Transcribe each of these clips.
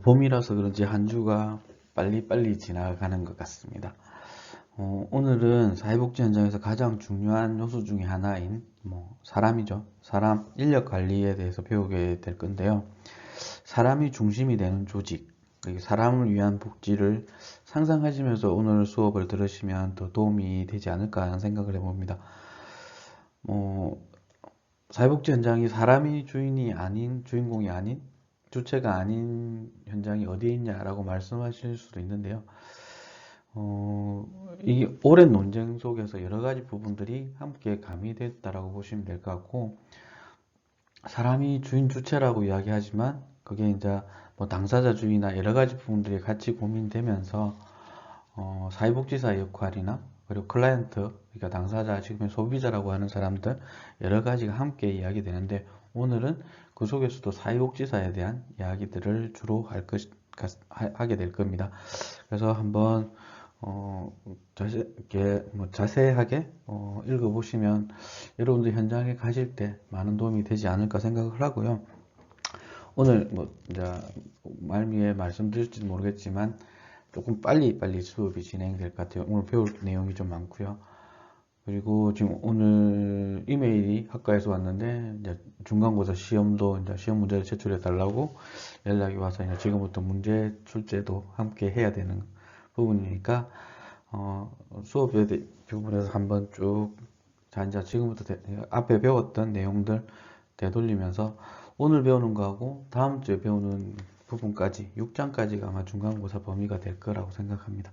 봄이라서 그런지 한 주가 빨리빨리 지나가는 것 같습니다. 오늘은 사회복지 현장에서 가장 중요한 요소 중에 하나인 사람이죠. 사람 인력 관리에 대해서 배우게 될 건데요. 사람이 중심이 되는 조직, 사람을 위한 복지를 상상하시면서 오늘 수업을 들으시면 더 도움이 되지 않을까 하는 생각을 해봅니다. 사회복지 현장이 사람이 주인공이 아닌 주체가 아닌 현장이 어디에 있냐라고 말씀하실 수도 있는데요. 이게 오랜 논쟁 속에서 여러 가지 부분들이 함께 가미됐다라고 보시면 될 것 같고, 사람이 주인 주체라고 이야기하지만 그게 이제 당사자주의나 여러 가지 부분들이 같이 고민되면서 사회복지사의 역할이나 그리고 클라이언트, 그러니까 당사자, 지금 소비자라고 하는 사람들 여러 가지가 함께 이야기되는데, 오늘은 그 속에서도 사회복지사에 대한 이야기들을 주로 하게 될 겁니다. 그래서 한번 자세하게 읽어보시면 여러분들 현장에 가실 때 많은 도움이 되지 않을까 생각을 하고요. 오늘 이제 말미에 말씀드릴지도 모르겠지만 조금 빨리 수업이 진행될 것 같아요. 오늘 배울 내용이 좀 많고요. 그리고 지금 오늘 이메일이 학과에서 왔는데 이제 중간고사 시험도 이제 시험 문제를 제출해 달라고 연락이 와서 이제 지금부터 문제 출제도 함께 해야 되는 부분이니까 수업에 부분에서 한번 쭉 이제 지금부터 앞에 배웠던 내용들 되돌리면서 오늘 배우는 거하고 다음 주에 배우는 부분까지 6장까지가 아마 중간고사 범위가 될 거라고 생각합니다.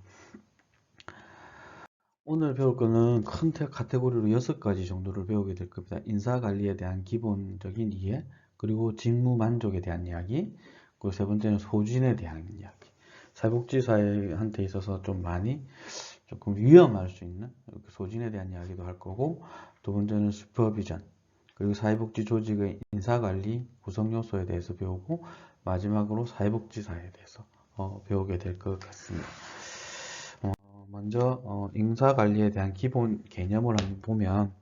오늘 배울 거는 큰 카테고리로 6가지 정도를 배우게 될 겁니다. 인사관리에 대한 기본적인 이해, 그리고 직무 만족에 대한 이야기, 그리고 세 번째는 소진에 대한 이야기. 사회복지사한테 있어서 좀 많이 조금 위험할 수 있는 소진에 대한 이야기도 할 거고, 두 번째는 슈퍼비전, 그리고 사회복지 조직의 인사관리 구성 요소에 대해서 배우고, 마지막으로 사회복지사에 대해서 배우게 될 것 같습니다. 먼저 인사관리에 대한 기본 개념을 한번 보면,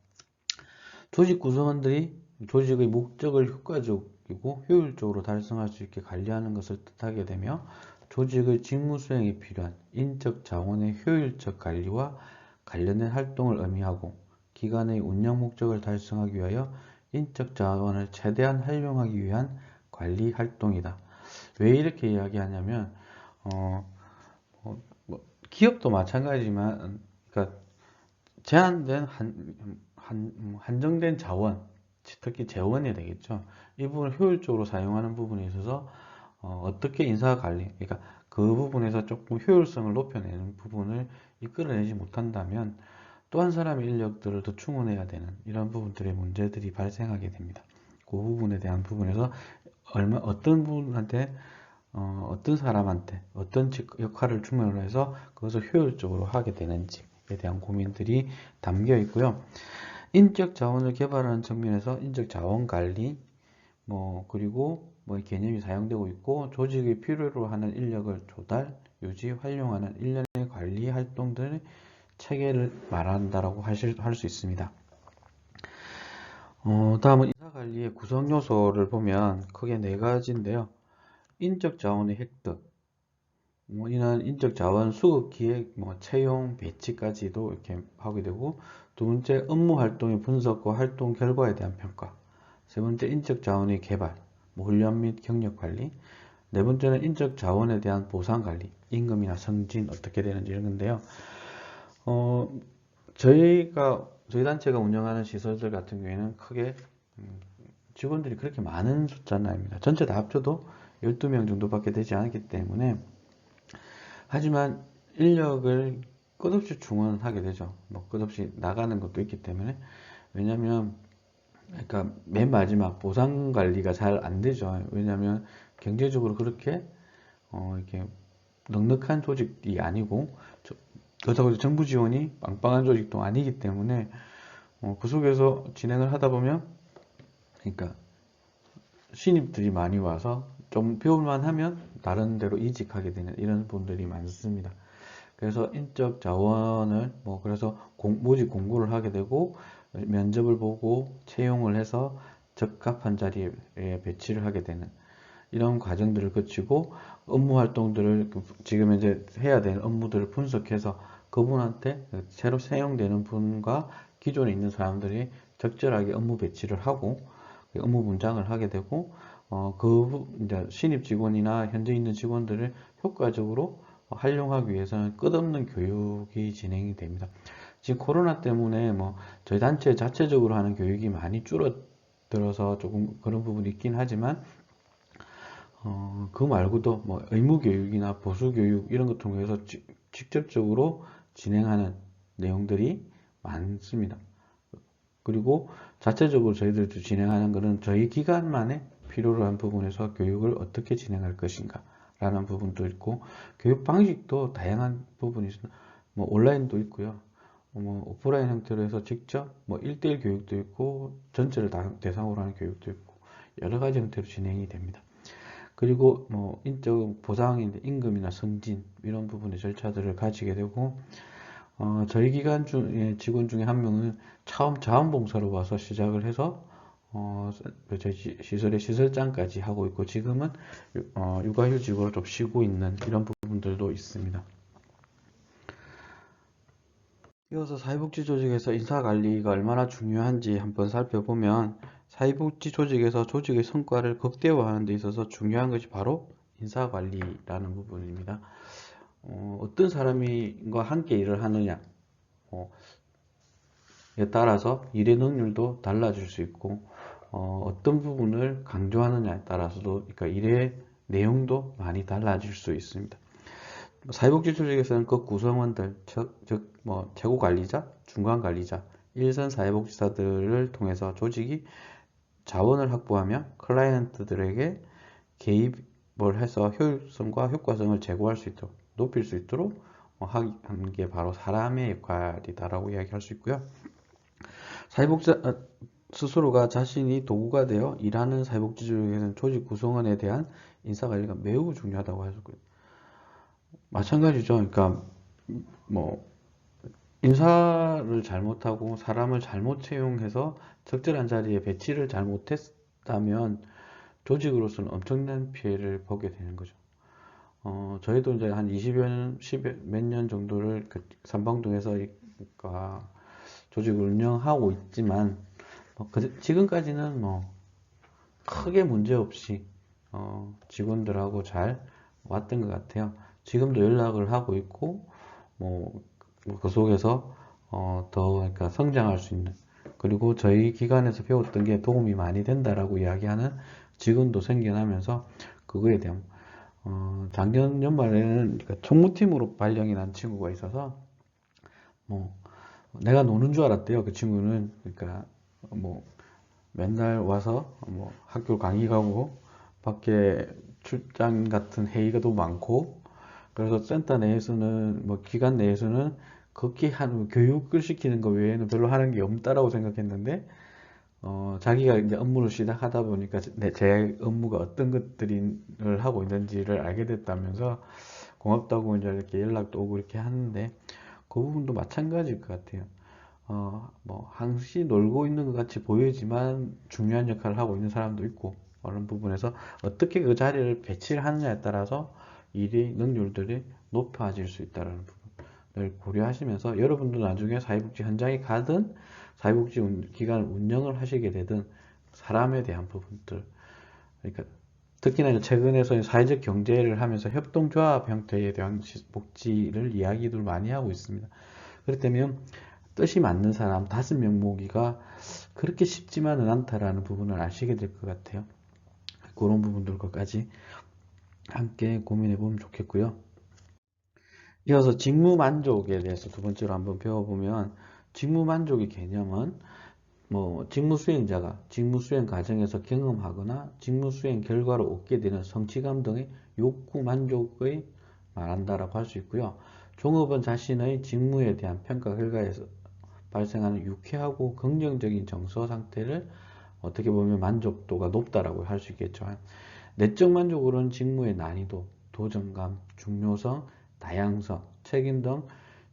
조직 구성원들이 조직의 목적을 효과적이고 효율적으로 달성할 수 있게 관리하는 것을 뜻하게 되며, 조직의 직무 수행에 필요한 인적 자원의 효율적 관리와 관련된 활동을 의미하고, 기관의 운영 목적을 달성하기 위하여 인적 자원을 최대한 활용하기 위한 관리 활동이다. 왜 이렇게 이야기하냐면 기업도 마찬가지지만, 그러니까 제한된 한정된 자원, 특히 재원이 되겠죠. 이 부분을 효율적으로 사용하는 부분에 있어서 어떻게 인사관리, 그러니까 그 부분에서 조금 효율성을 높여내는 부분을 이끌어내지 못한다면 또 한 사람의 인력들을 더 충원해야 되는 이런 부분들의 문제들이 발생하게 됩니다. 그 부분에 대한 부분에서 어떤 분한테 어떤 사람한테 어떤 역할을 주문을 해서 그것을 효율적으로 하게 되는지에 대한 고민들이 담겨 있고요. 인적 자원을 개발하는 측면에서 인적 자원 관리, 그리고 개념이 사용되고 있고, 조직의 필요로 하는 인력을 조달, 유지, 활용하는 일련의 관리 활동들의 체계를 말한다라고 할 수 있습니다. 다음은 인사관리의 구성 요소를 보면 크게 4가지인데요. 인적 자원의 획득, 이는 인적 자원 수급 기획, 채용, 배치까지도 이렇게 하게 되고, 두 번째 업무 활동의 분석과 활동 결과에 대한 평가, 세 번째 인적 자원의 개발, 훈련 및 경력 관리, 네 번째는 인적 자원에 대한 보상 관리, 임금이나 승진 어떻게 되는지 이런 건데요. 저희 단체가 운영하는 시설들 같은 경우에는 크게 직원들이 그렇게 많은 숫자는 아닙니다. 전체 다 합쳐도 12명 정도밖에 되지 않기 때문에, 하지만 인력을 끝없이 충원하게 되죠. 끝없이 나가는 것도 있기 때문에. 왜냐면 그러니까 맨 마지막 보상 관리가 잘 안 되죠. 왜냐면 경제적으로 그렇게 이렇게 넉넉한 조직이 아니고, 그렇다고 해서 정부 지원이 빵빵한 조직도 아니기 때문에 그 속에서 진행을 하다 보면, 그러니까 신입들이 많이 와서 좀 배울만 하면 다른 데로 이직하게 되는 이런 분들이 많습니다. 그래서 인적 자원을 그래서 모집 공고를 하게 되고, 면접을 보고 채용을 해서 적합한 자리에 배치를 하게 되는 이런 과정들을 거치고 업무 활동들을 지금 이제 해야 되는 업무들을 분석해서 그분한테 새로 채용되는 분과 기존에 있는 사람들이 적절하게 업무 배치를 하고 업무 분장을 하게 되고 이제 신입 직원이나 현재 있는 직원들을 효과적으로 활용하기 위해서는 끝없는 교육이 진행이 됩니다. 지금 코로나 때문에 뭐 저희 단체 자체적으로 하는 교육이 많이 줄어들어서 조금 그런 부분이 있긴 하지만 그 말고도 뭐 의무 교육이나 보수 교육 이런 것 통해서 직접적으로 진행하는 내용들이 많습니다. 그리고 자체적으로 저희들도 진행하는 것은 저희 기관만의 필요로 한 부분에서 교육을 어떻게 진행할 것인가 라는 부분도 있고, 교육 방식도 다양한 부분이 있습니다. 뭐 온라인도 있고요. 뭐 오프라인 형태로 해서 직접 뭐 1대1 교육도 있고 전체를 다 대상으로 하는 교육도 있고 여러 가지 형태로 진행이 됩니다. 그리고 뭐 인적 보상인데 임금이나 승진 이런 부분의 절차들을 가지게 되고, 저희 기관 중에 직원 중에 한 명은 처음 자원봉사로 와서 시작을 해서 저희 시설의 시설장까지 하고 있고, 지금은 육아휴직으로 좀 쉬고 있는 이런 부분들도 있습니다. 이어서 사회복지 조직에서 인사관리가 얼마나 중요한지 한번 살펴보면, 사회복지 조직에서 조직의 성과를 극대화하는 데 있어서 중요한 것이 바로 인사관리라는 부분입니다. 어떤 사람과 함께 일을 하느냐 에 따라서 일의 능률도 달라질 수 있고, 어떤 부분을 강조하느냐에 따라서도, 그러니까 일의 내용도 많이 달라질 수 있습니다. 사회복지 조직에서는 그 구성원들, 즉 최고 관리자, 중간 관리자, 일선 사회복지사들을 통해서 조직이 자원을 확보하며 클라이언트들에게 개입을 해서 효율성과 효과성을 제고할 수 있도록, 높일 수 있도록 하는 게 바로 사람의 역할이다라고 이야기할 수 있고요. 사회복지사 스스로가 자신이 도구가 되어 일하는 사회복지 조직에서는 조직 구성원에 대한 인사관리가 매우 중요하다고 할 수 있고요. 마찬가지죠. 그러니까 뭐 인사를 잘못하고 사람을 잘못 채용해서 적절한 자리에 배치를 잘못했다면 조직으로서는 엄청난 피해를 보게 되는 거죠. 저희도 이제 한 20여 년, 10몇 년 정도를 그 삼방동에서 조직을 운영하고 있지만, 지금까지는 뭐 크게 문제 없이 직원들하고 잘 왔던 것 같아요. 지금도 연락을 하고 있고, 그 속에서 더 그러니까 성장할 수 있는, 그리고 저희 기관에서 배웠던 게 도움이 많이 된다라고 이야기하는 직원도 생겨나면서, 그거에 대한 작년 연말에는 그러니까 총무팀으로 발령이 난 친구가 있어서, 뭐 내가 노는 줄 알았대요. 그 친구는. 그러니까 뭐 맨날 와서 뭐 학교 강의 가고 밖에 출장 같은 회의가 또 많고, 그래서 센터 내에서는 뭐 기관 내에서는 그렇게 하는 교육을 시키는 거 외에는 별로 하는 게 없다라고 생각했는데, 자기가 이제 업무를 시작하다 보니까 제 업무가 어떤 것들을 하고 있는지를 알게 됐다면서 고맙다고 이제 이렇게 연락도 오고 이렇게 하는데, 그 부분도 마찬가지일 것 같아요. 뭐 항시 놀고 있는 것 같이 보이지만 중요한 역할을 하고 있는 사람도 있고, 그런 부분에서 어떻게 그 자리를 배치를 하느냐에 따라서 일의 능률들이 높아질 수 있다는 부분을 고려하시면서, 여러분도 나중에 사회복지 현장에 가든 사회복지 기관 운영을 하시게 되든 사람에 대한 부분들, 그러니까 특히나 최근에서 사회적 경제를 하면서 협동조합 형태에 대한 복지를 이야기들 많이 하고 있습니다. 그렇다면 뜻이 맞는 사람 5명 모으기가 그렇게 쉽지만은 않다라는 부분을 아시게 될 것 같아요. 그런 부분들까지 함께 고민해 보면 좋겠고요. 이어서 직무 만족에 대해서 두 번째로 한번 배워보면, 직무 만족의 개념은 뭐 직무 수행자가 직무 수행 과정에서 경험하거나 직무 수행 결과로 얻게 되는 성취감 등의 욕구 만족의 말한다라고 할 수 있고요. 종업원 자신의 직무에 대한 평가 결과에서 발생하는 유쾌하고 긍정적인 정서 상태를 어떻게 보면 만족도가 높다라고 할 수 있겠죠. 내적 만족으로는 직무의 난이도, 도전감, 중요성, 다양성, 책임 등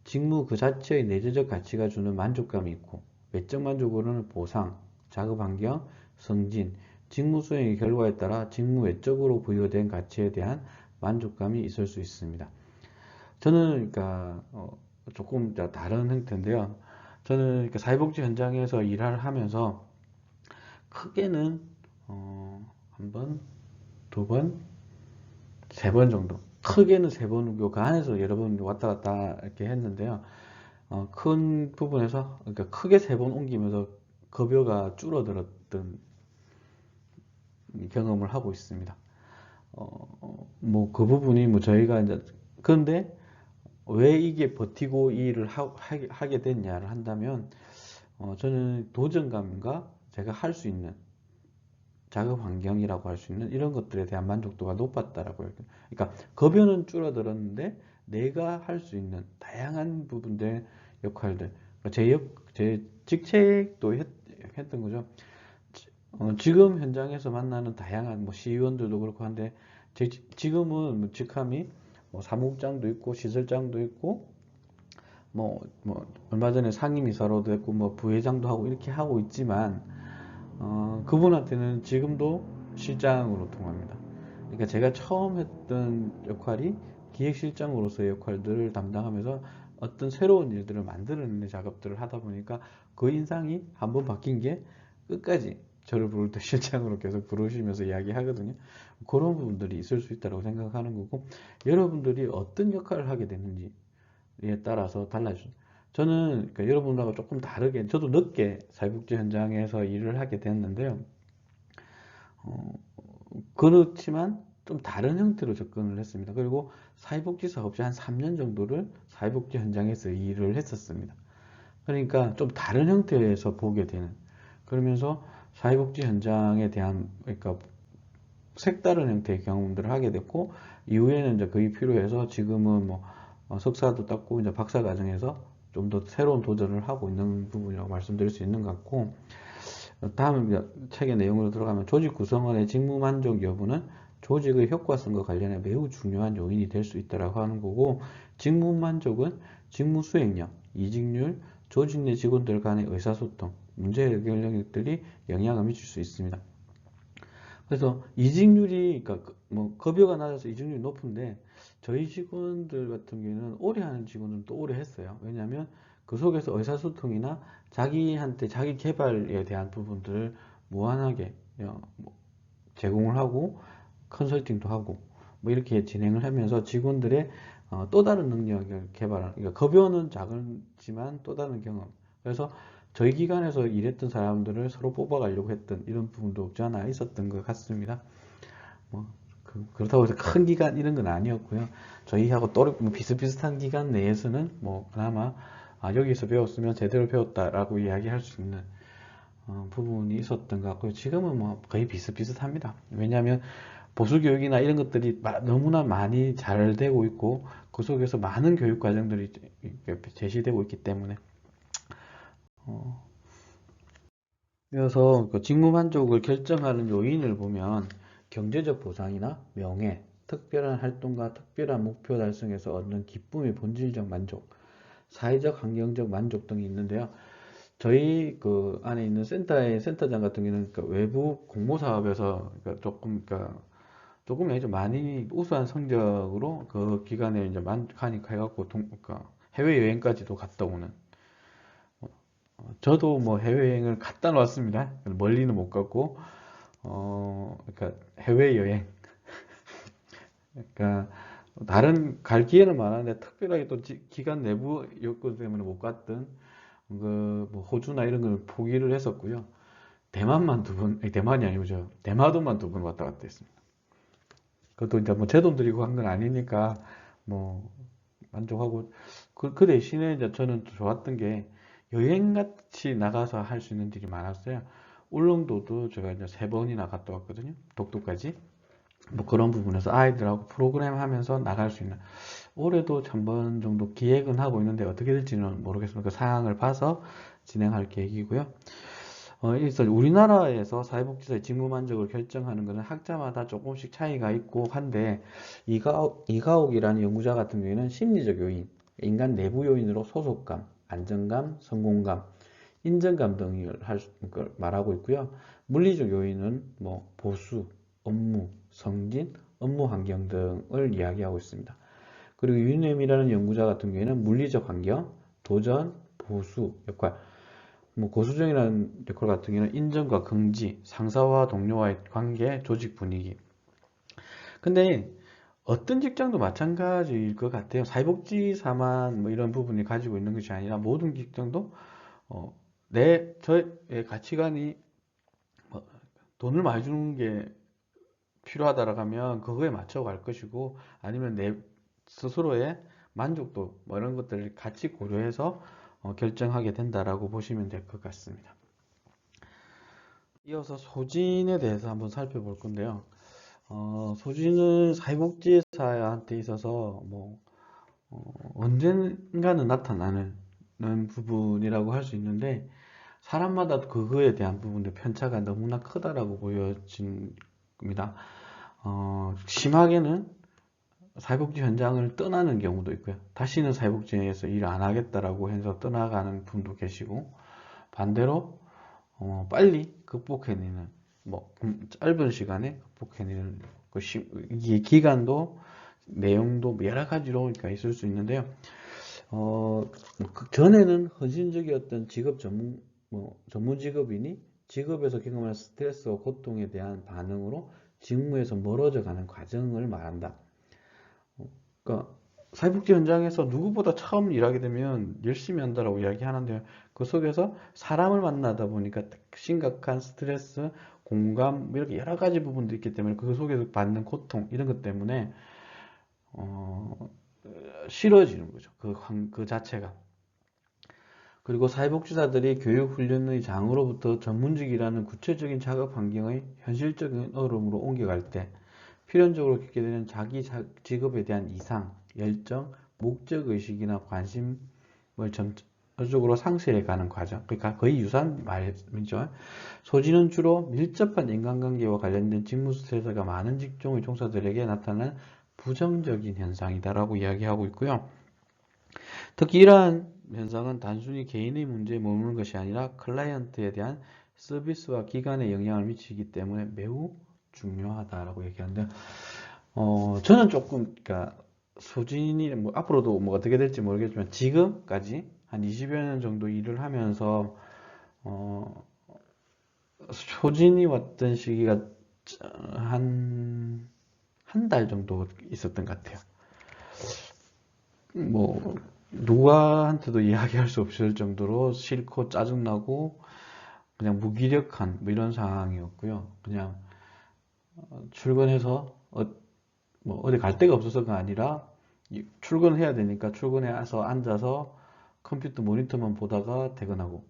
직무 그 자체의 내재적 가치가 주는 만족감이 있고, 외적 만족으로는 보상, 작업 환경, 승진, 직무 수행의 결과에 따라 직무 외적으로 부여된 가치에 대한 만족감이 있을 수 있습니다. 저는 그러니까 조금 다른 형태인데요. 저는 그러니까 사회복지 현장에서 일을 하면서 크게는 한 번, 두 번, 세 번 정도. 크게는 세 번, 그 안에서 여러 번 왔다 갔다 이렇게 했는데요. 큰 부분에서, 그러니까 크게 세 번 옮기면서 급여가 줄어들었던 경험을 하고 있습니다. 뭐 그 부분이 뭐 저희가 이제, 그런데 왜 이게 버티고 이 일을 하게 됐냐를 한다면, 저는 도전감과 제가 할 수 있는 작업 환경이라고 할 수 있는 이런 것들에 대한 만족도가 높았다라고 해요. 그러니까 급여는 줄어들었는데 내가 할 수 있는 다양한 부분들 역할들, 그러니까 제 직책도 했던 거죠. 지금 현장에서 만나는 다양한 뭐 시의원들도 그렇고 한데 지금은 뭐 직함이 뭐 사무국장도 있고 시설장도 있고 뭐 얼마 전에 상임이사로도 했고 뭐 부회장도 하고 이렇게 하고 있지만 그분한테는 지금도 실장으로 통합니다. 그러니까 제가 처음 했던 역할이 기획실장으로서의 역할들을 담당하면서 어떤 새로운 일들을 만들어내는 작업들을 하다 보니까 그 인상이 한번 바뀐 게 끝까지 저를 부를 때 실장으로 계속 부르시면서 이야기하거든요. 그런 부분들이 있을 수 있다고 생각하는 거고, 여러분들이 어떤 역할을 하게 되는지에 따라서 달라지죠. 저는 그러니까 여러분하고 조금 다르게, 저도 늦게 사회복지 현장에서 일을 하게 됐는데요. 어, 그렇지만 좀 다른 형태로 접근을 했습니다. 그리고 사회복지사 없이 한 3년 정도를 사회복지 현장에서 일을 했었습니다. 그러니까 좀 다른 형태에서 보게 되는, 그러면서 사회복지 현장에 대한, 그러니까 색다른 형태의 경험들을 하게 됐고, 이후에는 이제 그게 필요해서 지금은 뭐 석사도 땄고 이제 박사 과정에서 좀 더 새로운 도전을 하고 있는 부분이라고 말씀드릴 수 있는 것 같고, 다음 책의 내용으로 들어가면 조직 구성원의 직무 만족 여부는 조직의 효과성과 관련해 매우 중요한 요인이 될 수 있다고 하는 거고, 직무 만족은 직무 수행력, 이직률, 조직 내 직원들 간의 의사소통, 문제 해결 능력들이 영향을 미칠 수 있습니다. 그래서 이직률이, 그러니까 뭐 급여가 낮아서 이직률이 높은데 저희 직원들 같은 경우에는 오래 하는 직원은 또 오래 했어요. 왜냐하면 그 속에서 의사소통이나 자기한테 자기 개발에 대한 부분들을 무한하게 뭐 제공을 하고 컨설팅도 하고 뭐 이렇게 진행을 하면서 직원들의 또 다른 능력을 개발하는, 그러니까 급여는 작지만 또 다른 경험. 그래서 저희 기관에서 일했던 사람들을 서로 뽑아가려고 했던 이런 부분도 없지 않아 있었던 것 같습니다. 뭐 그렇다고 해서 큰 기관 이런 건 아니었고요. 저희하고 또 뭐 비슷비슷한 기관 내에서는 뭐 그나마 여기서 배웠으면 제대로 배웠다라고 이야기할 수 있는 부분이 있었던 것 같고요. 지금은 뭐 거의 비슷비슷합니다. 왜냐하면 보수교육이나 이런 것들이 너무나 많이 잘 되고 있고 그 속에서 많은 교육 과정들이 제시되고 있기 때문에 그래서 그 직무 만족을 결정하는 요인을 보면 경제적 보상이나 명예, 특별한 활동과 특별한 목표 달성에서 얻는 기쁨의 본질적 만족, 사회적 환경적 만족 등이 있는데요. 저희 그 안에 있는 센터장 같은 경우는 그 외부 공모 사업에서 조금 아니죠. 많이 우수한 성적으로 그 기간에 이제 만족하니까 해갖고 그러니까 해외여행까지도 갔다 오는. 저도 뭐 해외여행을 갔다 왔습니다. 멀리는 못 갔고, 그러니까 해외여행. 그러니까 다른 갈 기회는 많았는데 특별하게 또 기간 내부 요건 때문에 못 갔던 그뭐 호주나 이런 걸 포기를 했었고요. 대만만 두 번, 대만이 아니고 저 대마도만 두 번 왔다 갔다 했습니다. 그것도 이제 뭐 제 돈 들이고 한 건 아니니까 뭐 만족하고 그 대신에 이제 저는 또 좋았던 게 여행같이 나가서 할 수 있는 일이 많았어요. 울릉도도 제가 이제 세 번이나 갔다 왔거든요. 독도까지. 뭐 그런 부분에서 아이들하고 프로그램 하면서 나갈 수 있는, 올해도 한 번 정도 기획은 하고 있는데 어떻게 될지는 모르겠습니다. 그 상황을 봐서 진행할 계획이고요. 그래서 우리나라에서 사회복지사의 직무 만족을 결정하는 것은 학자마다 조금씩 차이가 있고 한데, 이가옥이라는 연구자 같은 경우에는 심리적 요인, 인간 내부 요인으로 소속감, 안정감, 성공감, 인정감 등을 걸 말하고 있고요. 물리적 요인은 뭐 보수, 업무, 성진, 업무 환경 등을 이야기하고 있습니다. 그리고 유네임이라는 연구자 같은 경우에는 물리적 환경, 도전, 보수 역할, 뭐 고수정이라는 역할 같은 경우는 인정과 긍지, 상사와 동료와의 관계, 조직 분위기. 근데 어떤 직장도 마찬가지일 것 같아요. 사회복지사만 뭐 이런 부분이 가지고 있는 것이 아니라 모든 직장도 저의 가치관이 뭐 돈을 많이 주는 게 필요하다라고 하면 그거에 맞춰 갈 것이고 아니면 내 스스로의 만족도 뭐 이런 것들을 같이 고려해서 결정하게 된다라고 보시면 될 것 같습니다. 이어서 소진에 대해서 한번 살펴볼 건데요. 소진은 사회복지사한테 있어서 뭐 언젠가는 나타나는 부분이라고 할 수 있는데 사람마다 그거에 대한 부분의 편차가 너무나 크다라고 보여집니다. 심하게는 사회복지 현장을 떠나는 경우도 있고요. 다시는 사회복지에서 일 안 하겠다라고 해서 떠나가는 분도 계시고 반대로 빨리 극복해내는 뭐 짧은 시간에 극복해내는 이 기간도 내용도 뭐 여러 가지로 그러니까 있을 수 있는데요. 그 전에는 헌신적이었던 전문 직업인이 직업에서 경험하는 스트레스와 고통에 대한 반응으로 직무에서 멀어져 가는 과정을 말한다. 그러니까 사회복지 현장에서 누구보다 처음 일하게 되면 열심히 한다라고 이야기하는데요. 그 속에서 사람을 만나다 보니까 심각한 스트레스, 공감 이렇게 여러 가지 부분들이 있기 때문에 그 속에서 받는 고통 이런 것 때문에 어, 싫어지는 거죠. 그 자체가. 그리고 사회복지사들이 교육훈련의 장으로부터 전문직이라는 구체적인 작업 환경의 현실적인 어려움으로 옮겨갈 때 필연적으로 겪게 되는 자기 직업에 대한 이상, 열정, 목적의식이나 관심을 점적으로 상실해가는 과정. 그러니까 거의 유사한 말이죠. 소진은 주로 밀접한 인간관계와 관련된 직무 스트레스가 많은 직종의 종사들에게 나타나는 부정적인 현상이다라고 이야기하고 있고요. 특히 이러한 현상은 단순히 개인의 문제에 머무는 것이 아니라 클라이언트에 대한 서비스와 기관에 영향을 미치기 때문에 매우 중요하다라고 얘기하는데, 저는 조금, 그러니까 소진이 뭐 앞으로도 뭐 어떻게 될지 모르겠지만 지금까지 한 20여 년 정도 일을 하면서 어, 소진이 왔던 시기가 한 달 정도 있었던 것 같아요. 뭐 누구한테도 이야기할 수 없을 정도로 싫고 짜증나고 그냥 무기력한 뭐 이런 상황이었고요. 그냥 출근해서 뭐 어디 갈 데가 없어서가 아니라 출근해야 되니까 출근해서 앉아서 컴퓨터 모니터만 보다가 퇴근하고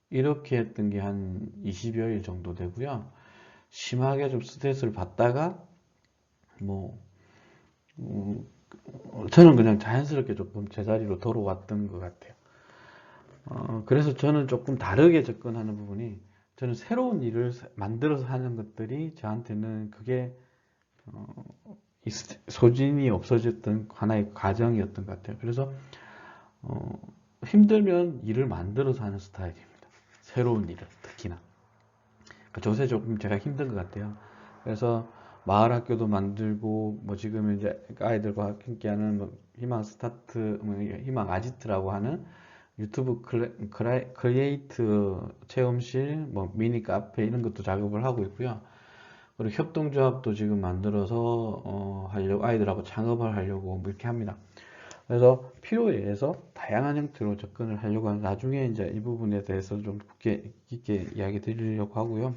이렇게 했던 게 한 20여일 정도 되고요. 심하게 좀 스트레스를 받다가 뭐 저는 그냥 자연스럽게 조금 제자리로 돌아왔던 것 같아요. 그래서 저는 조금 다르게 접근하는 부분이 저는 새로운 일을 만들어서 하는 것들이 저한테는 그게 소진이 없어졌던 하나의 과정이었던 것 같아요. 그래서 힘들면 일을 만들어서 하는 스타일입니다. 새로운 일을 특히나. 그러니까 요새 조금 제가 힘든 것 같아요. 그래서 마을 학교도 만들고 뭐 지금 이제 아이들과 함께하는 뭐 희망 스타트, 뭐 희망 아지트라고 하는 유튜브 크리에이트 체험실, 뭐 미니 카페 이런 것도 작업을 하고 있고요. 그리고 협동조합도 지금 만들어서 하려고 아이들하고 창업을 하려고 뭐 이렇게 합니다. 그래서 필요에 의해서 다양한 형태로 접근을 하려고 하는 나중에 이제 이 부분에 대해서 좀 깊게 이야기 드리려고 하고요.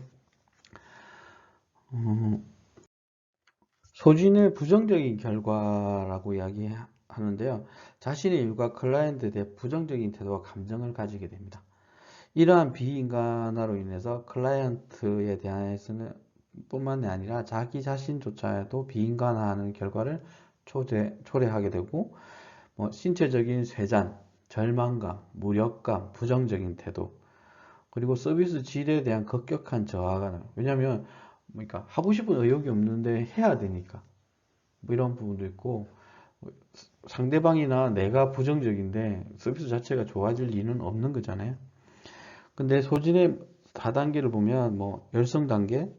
소진의 부정적인 결과라고 이야기하는데요. 자신의 일과 클라이언트에 대해 부정적인 태도와 감정을 가지게 됩니다. 이러한 비인간화로 인해서 클라이언트에 대해서는 뿐만 아니라 자기 자신조차도 비인간화하는 결과를 초래하게 되고 뭐 신체적인 쇠잔, 절망감, 무력감, 부정적인 태도 그리고 서비스 질에 대한 급격한 저하가 왜냐하면 그러니까 하고 싶은 의욕이 없는데 해야 되니까 뭐 이런 부분도 있고 상대방이나 내가 부정적인데 서비스 자체가 좋아질 리는 없는 거잖아요. 근데 소진의 4단계를 보면 뭐 열성 단계,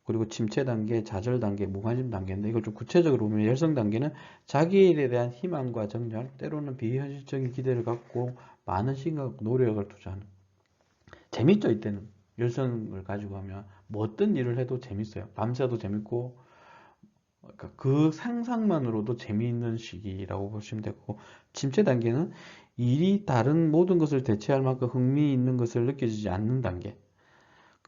그리고 침체 단계, 좌절 단계, 무관심 단계인데 이걸 좀 구체적으로 보면 열성 단계는 자기 일에 대한 희망과 정열, 때로는 비현실적인 기대를 갖고 많은 시간과 노력을 투자하는. 재밌죠, 이때는. 열성을 가지고 하면 뭐 어떤 일을 해도 재밌어요. 밤새도 재밌고, 그러니까 그 상상만으로도 재미있는 시기라고 보시면 되고, 침체 단계는 일이 다른 모든 것을 대체할 만큼 흥미있는 것을 느껴지지 않는 단계.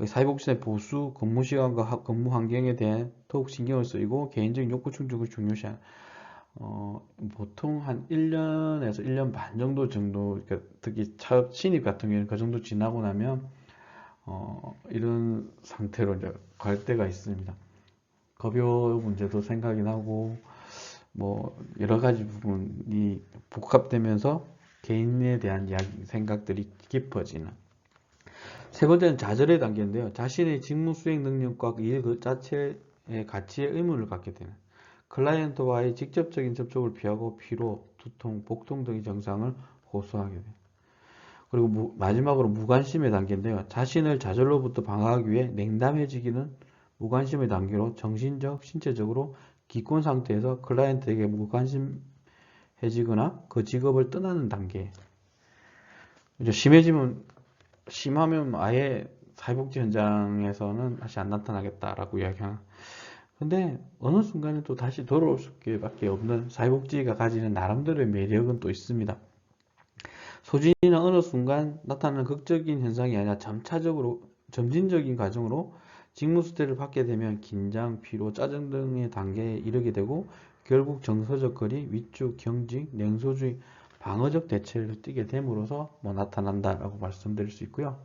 사회복지사의 보수, 근무 시간과 근무 환경에 대해 더욱 신경을 쓰이고 개인적인 욕구 충족을 중요시하는. 보통 한 1년에서 1년 반 정도, 그러니까 특히 첫 신입 같은 경우에는 그 정도 지나고 나면 이런 상태로 이제 갈 때가 있습니다. 급여 문제도 생각이 나고 뭐 여러 가지 부분이 복합되면서 개인에 대한 이야기, 생각들이 깊어지는. 세 번째는 좌절의 단계인데요. 자신의 직무 수행 능력과 일 그 자체의 가치에 의문을 갖게 되는. 클라이언트와의 직접적인 접촉을 피하고 피로, 두통, 복통 등의 증상을 호소하게 돼요. 그리고 마지막으로 무관심의 단계인데요. 자신을 좌절로부터 방어하기 위해 냉담해지기는 무관심의 단계로 정신적, 신체적으로 기권 상태에서 클라이언트에게 무관심해지거나 그 직업을 떠나는 단계. 이제 심하면 아예 사회복지 현장에서는 다시 안 나타나겠다라고 이야기하는. 근데 어느 순간에 또 다시 돌아올 수밖에 없는 사회복지가 가지는 나름대로의 매력은 또 있습니다. 소진이는 어느 순간 나타나는 극적인 현상이 아니라 점진적인 과정으로 직무 수태를 받게 되면 긴장, 피로, 짜증 등의 단계에 이르게 되고 결국 정서적 거리, 위축, 경직, 냉소주의, 방어적 대처를 띠게 됨으로써 나타난다라고 말씀드릴 수 있고요.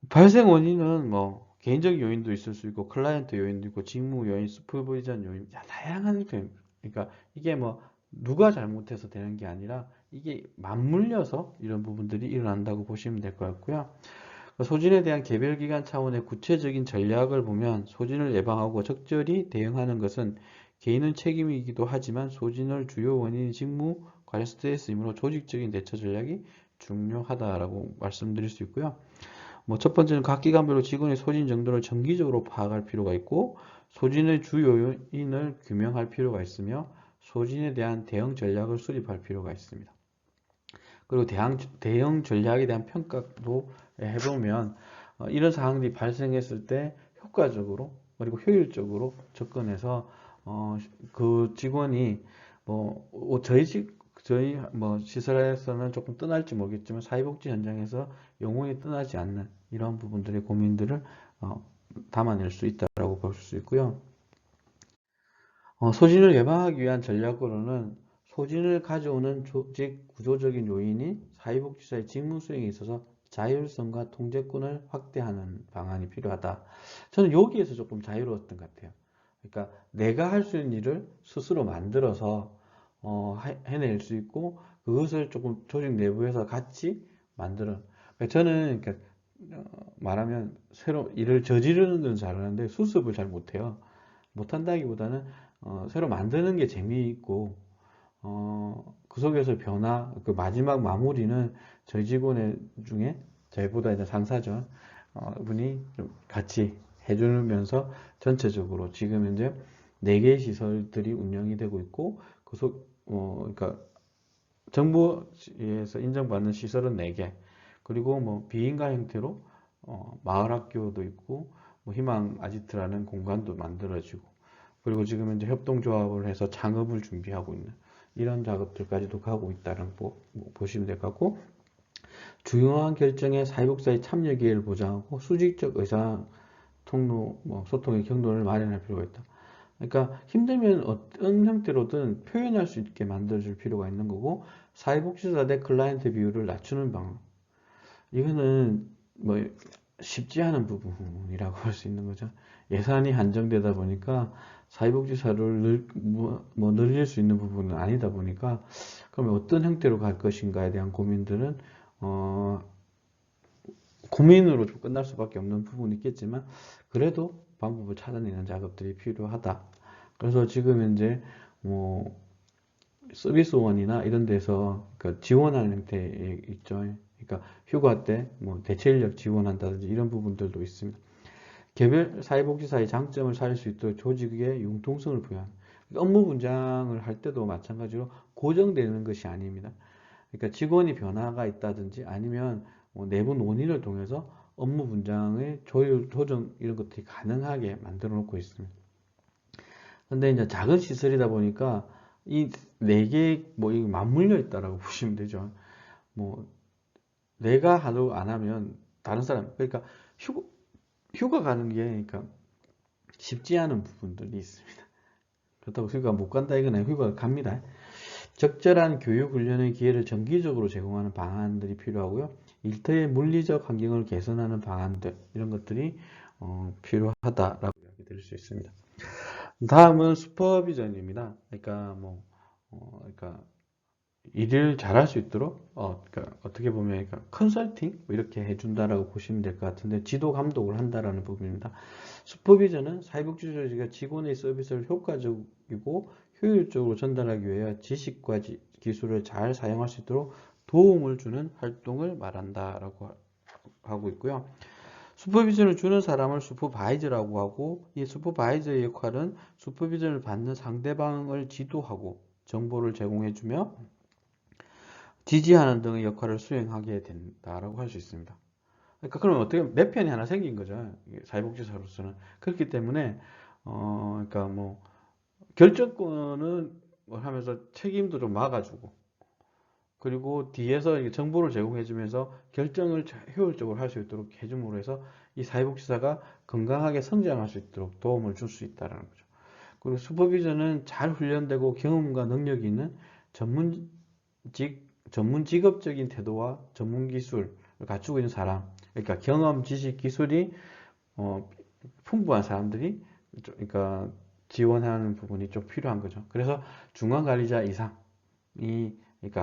발생 원인은 뭐 개인적 요인도 있을 수 있고 클라이언트 요인도 있고 직무 요인, 슈퍼비전 요인, 다양한 그러니까 이게 뭐 누가 잘못해서 되는 게 아니라 이게 맞물려서 이런 부분들이 일어난다고 보시면 될 것 같고요. 소진에 대한 개별 기관 차원의 구체적인 전략을 보면 소진을 예방하고 적절히 대응하는 것은 개인의 책임이기도 하지만 소진을 주요 원인인 직무 관련 스트레스이므로 조직적인 대처 전략이 중요하다라고 말씀드릴 수 있고요. 첫 번째는 각 기관별로 직원의 소진 정도를 정기적으로 파악할 필요가 있고 소진의 주 요인을 규명할 필요가 있으며 소진에 대한 대응 전략을 수립할 필요가 있습니다. 그리고 대응 전략에 대한 평가도 해보면 이런 상황들이 발생했을 때 효과적으로 그리고 효율적으로 접근해서 그 직원이 저희 시설에서는 조금 떠날지 모르겠지만 사회복지 현장에서 영원히 떠나지 않는 이런 부분들의 고민들을 담아낼 수 있다고 볼 수 있고요. 소진을 예방하기 위한 전략으로는 소진을 가져오는 조직 구조적인 요인이 사회복지사의 직무 수행에 있어서 자율성과 통제권을 확대하는 방안이 필요하다. 저는 여기에서 조금 자유로웠던 것 같아요. 그러니까 내가 할 수 있는 일을 스스로 만들어서 해낼 수 있고 그것을 조금 조직 내부에서 같이 만드는. 저는 그러니까 말하면 새로 일을 저지르는 건 잘하는데 수습을 잘 못해요. 못한다기보다는 새로 만드는 게 재미있고 그 속에서 그 마지막 마무리는 저희 직원 중에 저희보다 이제 상사죠 분이 좀 같이 해주면서 전체적으로 지금 현재 4개의 시설들이 운영이 되고 있고 그러니까 정부에서 인정받는 시설은 4개 그리고 비인가 형태로 마을학교도 있고 희망 아지트라는 공간도 만들어지고 그리고 지금 현재 협동조합을 해서 창업을 준비하고 있는 이런 작업들까지도 가고 있다는 보시면 될 것 같고 중요한 결정에 사회복지사의 참여 기회를 보장하고 수직적 의사 통로, 소통의 경로를 마련할 필요가 있다. 그러니까 힘들면 어떤 형태로든 표현할 수 있게 만들어줄 필요가 있는 거고 사회복지사 대 클라이언트 비율을 낮추는 방안. 이거는 쉽지 않은 부분이라고 할 수 있는 거죠. 예산이 한정되다 보니까 사회복지사를 늘릴 수 있는 부분은 아니다 보니까 그러면 어떤 형태로 갈 것인가에 대한 고민들은 고민으로 좀 끝날 수밖에 없는 부분이 있겠지만 그래도 방법을 찾아내는 작업들이 필요하다. 그래서 지금 현재 서비스원이나 이런 데서 지원하는 형태 있죠. 그러니까 휴가 때 뭐 대체 인력 지원한다든지 이런 부분들도 있습니다. 개별 사회복지사의 장점을 살릴 수 있도록 조직의 융통성을 부여하는, 업무 분장을 할 때도 마찬가지로 고정되는 것이 아닙니다. 그러니까 직원이 변화가 있다든지 아니면 뭐 내부 논의를 통해서 업무 분장의 조율, 조정 이런 것들이 가능하게 만들어 놓고 있습니다. 근데 이제 작은 시설이다 보니까 이 네 개 뭐 이거 맞물려 있다라고 보시면 되죠. 뭐 내가 하도 안 하면 다른 사람, 그러니까 휴가 가는 게 그러니까 쉽지 않은 부분들이 있습니다. 그렇다고 휴가 못 간다 이건 아니고 휴가 갑니다. 적절한 교육 훈련의 기회를 정기적으로 제공하는 방안들이 필요하고요. 일터의 물리적 환경을 개선하는 방안들 이런 것들이 필요하다라고 이야기 드릴 수 있습니다. 다음은 슈퍼비전입니다. 그러니까 그러니까 일을 잘할 수 있도록 그러니까 어떻게 보면 그러니까 컨설팅 뭐 이렇게 해준다라고 보시면 될 것 같은데 지도 감독을 한다라는 부분입니다. 슈퍼비전은 사회복지조직가 직원의 서비스를 효과적이고 효율적으로 전달하기 위해 지식과 기술을 잘 사용할 수 있도록 도움을 주는 활동을 말한다라고 하고 있고요. 슈퍼비전을 주는 사람을 슈퍼바이저라고 하고, 이 슈퍼바이저의 역할은 슈퍼비전을 받는 상대방을 지도하고 정보를 제공해주며 지지하는 등의 역할을 수행하게 된다라고 할 수 있습니다. 그러니까 그러면 어떻게 몇 편이 하나 생긴 거죠. 사회복지사로서는. 그렇기 때문에 그러니까 뭐 결정권은 뭐 하면서 책임도 좀 막아주고, 그리고 뒤에서 정보를 제공해주면서 결정을 효율적으로 할 수 있도록 해줌으로 해서 이 사회복지사가 건강하게 성장할 수 있도록 도움을 줄 수 있다는 거죠. 그리고 슈퍼비전은 잘 훈련되고 경험과 능력이 있는 전문 직업적인 태도와 전문 기술을 갖추고 있는 사람, 그러니까 경험, 지식, 기술이 풍부한 사람들이 그러니까 지원하는 부분이 좀 필요한 거죠. 그래서 중간 관리자 이상이 그러니까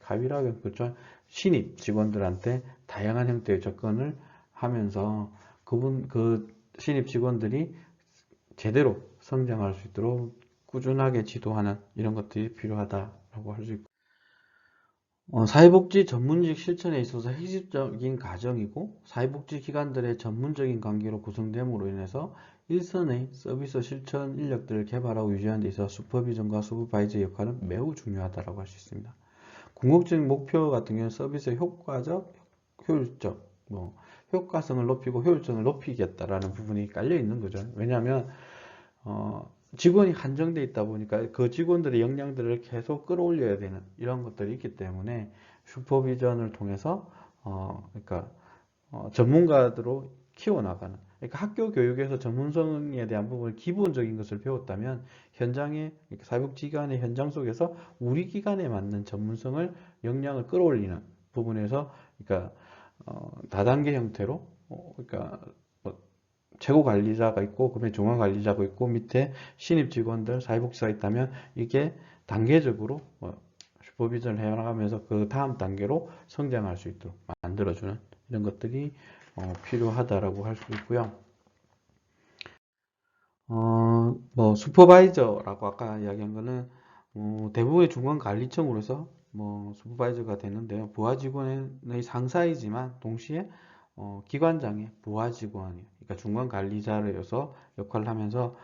하위라고 그렇죠. 신입 직원들한테 다양한 형태의 접근을 하면서 그 신입 직원들이 제대로 성장할 수 있도록 꾸준하게 지도하는 이런 것들이 필요하다라고 할 수 있고, 사회복지 전문직 실천에 있어서 핵심적인 과정이고 사회복지 기관들의 전문적인 관계로 구성됨으로 인해서 일선의 서비스 실천 인력들을 개발하고 유지하는 데 있어서 슈퍼비전과 슈퍼바이저의 역할은 매우 중요하다고 할 수 있습니다. 궁극적인 목표 같은 경우는 서비스의 효과적, 효율적, 효과성을 높이고 효율성을 높이겠다라는 부분이 깔려 있는 거죠. 왜냐하면 직원이 한정돼 있다 보니까 그 직원들의 역량들을 계속 끌어올려야 되는 이런 것들이 있기 때문에 슈퍼비전을 통해서 그러니까 전문가들로 키워나가는, 그러니까 학교 교육에서 전문성에 대한 부분 기본적인 것을 배웠다면 현장의 사회복지기관의 현장 속에서 우리 기관에 맞는 전문성을 역량을 끌어올리는 부분에서 그러니까 다단계 형태로 그러니까 최고 관리자가 있고 그다음에 중간 관리자가 있고 밑에 신입 직원들 사회복지사가 있다면 이게 단계적으로 슈퍼비전을 해나가면서 그 다음 단계로 성장할 수 있도록 만들어주는 이런 것들이 필요하다라고 할 수 있고요. 뭐 슈퍼바이저라고 아까 이야기한 거는 대부분의 중간 관리청으로서 뭐 슈퍼바이저가 되는데요. 부하 직원의 상사이지만 동시에 기관장의 부하 직원이, 그러니까 중간 관리자로서 역할을 하면서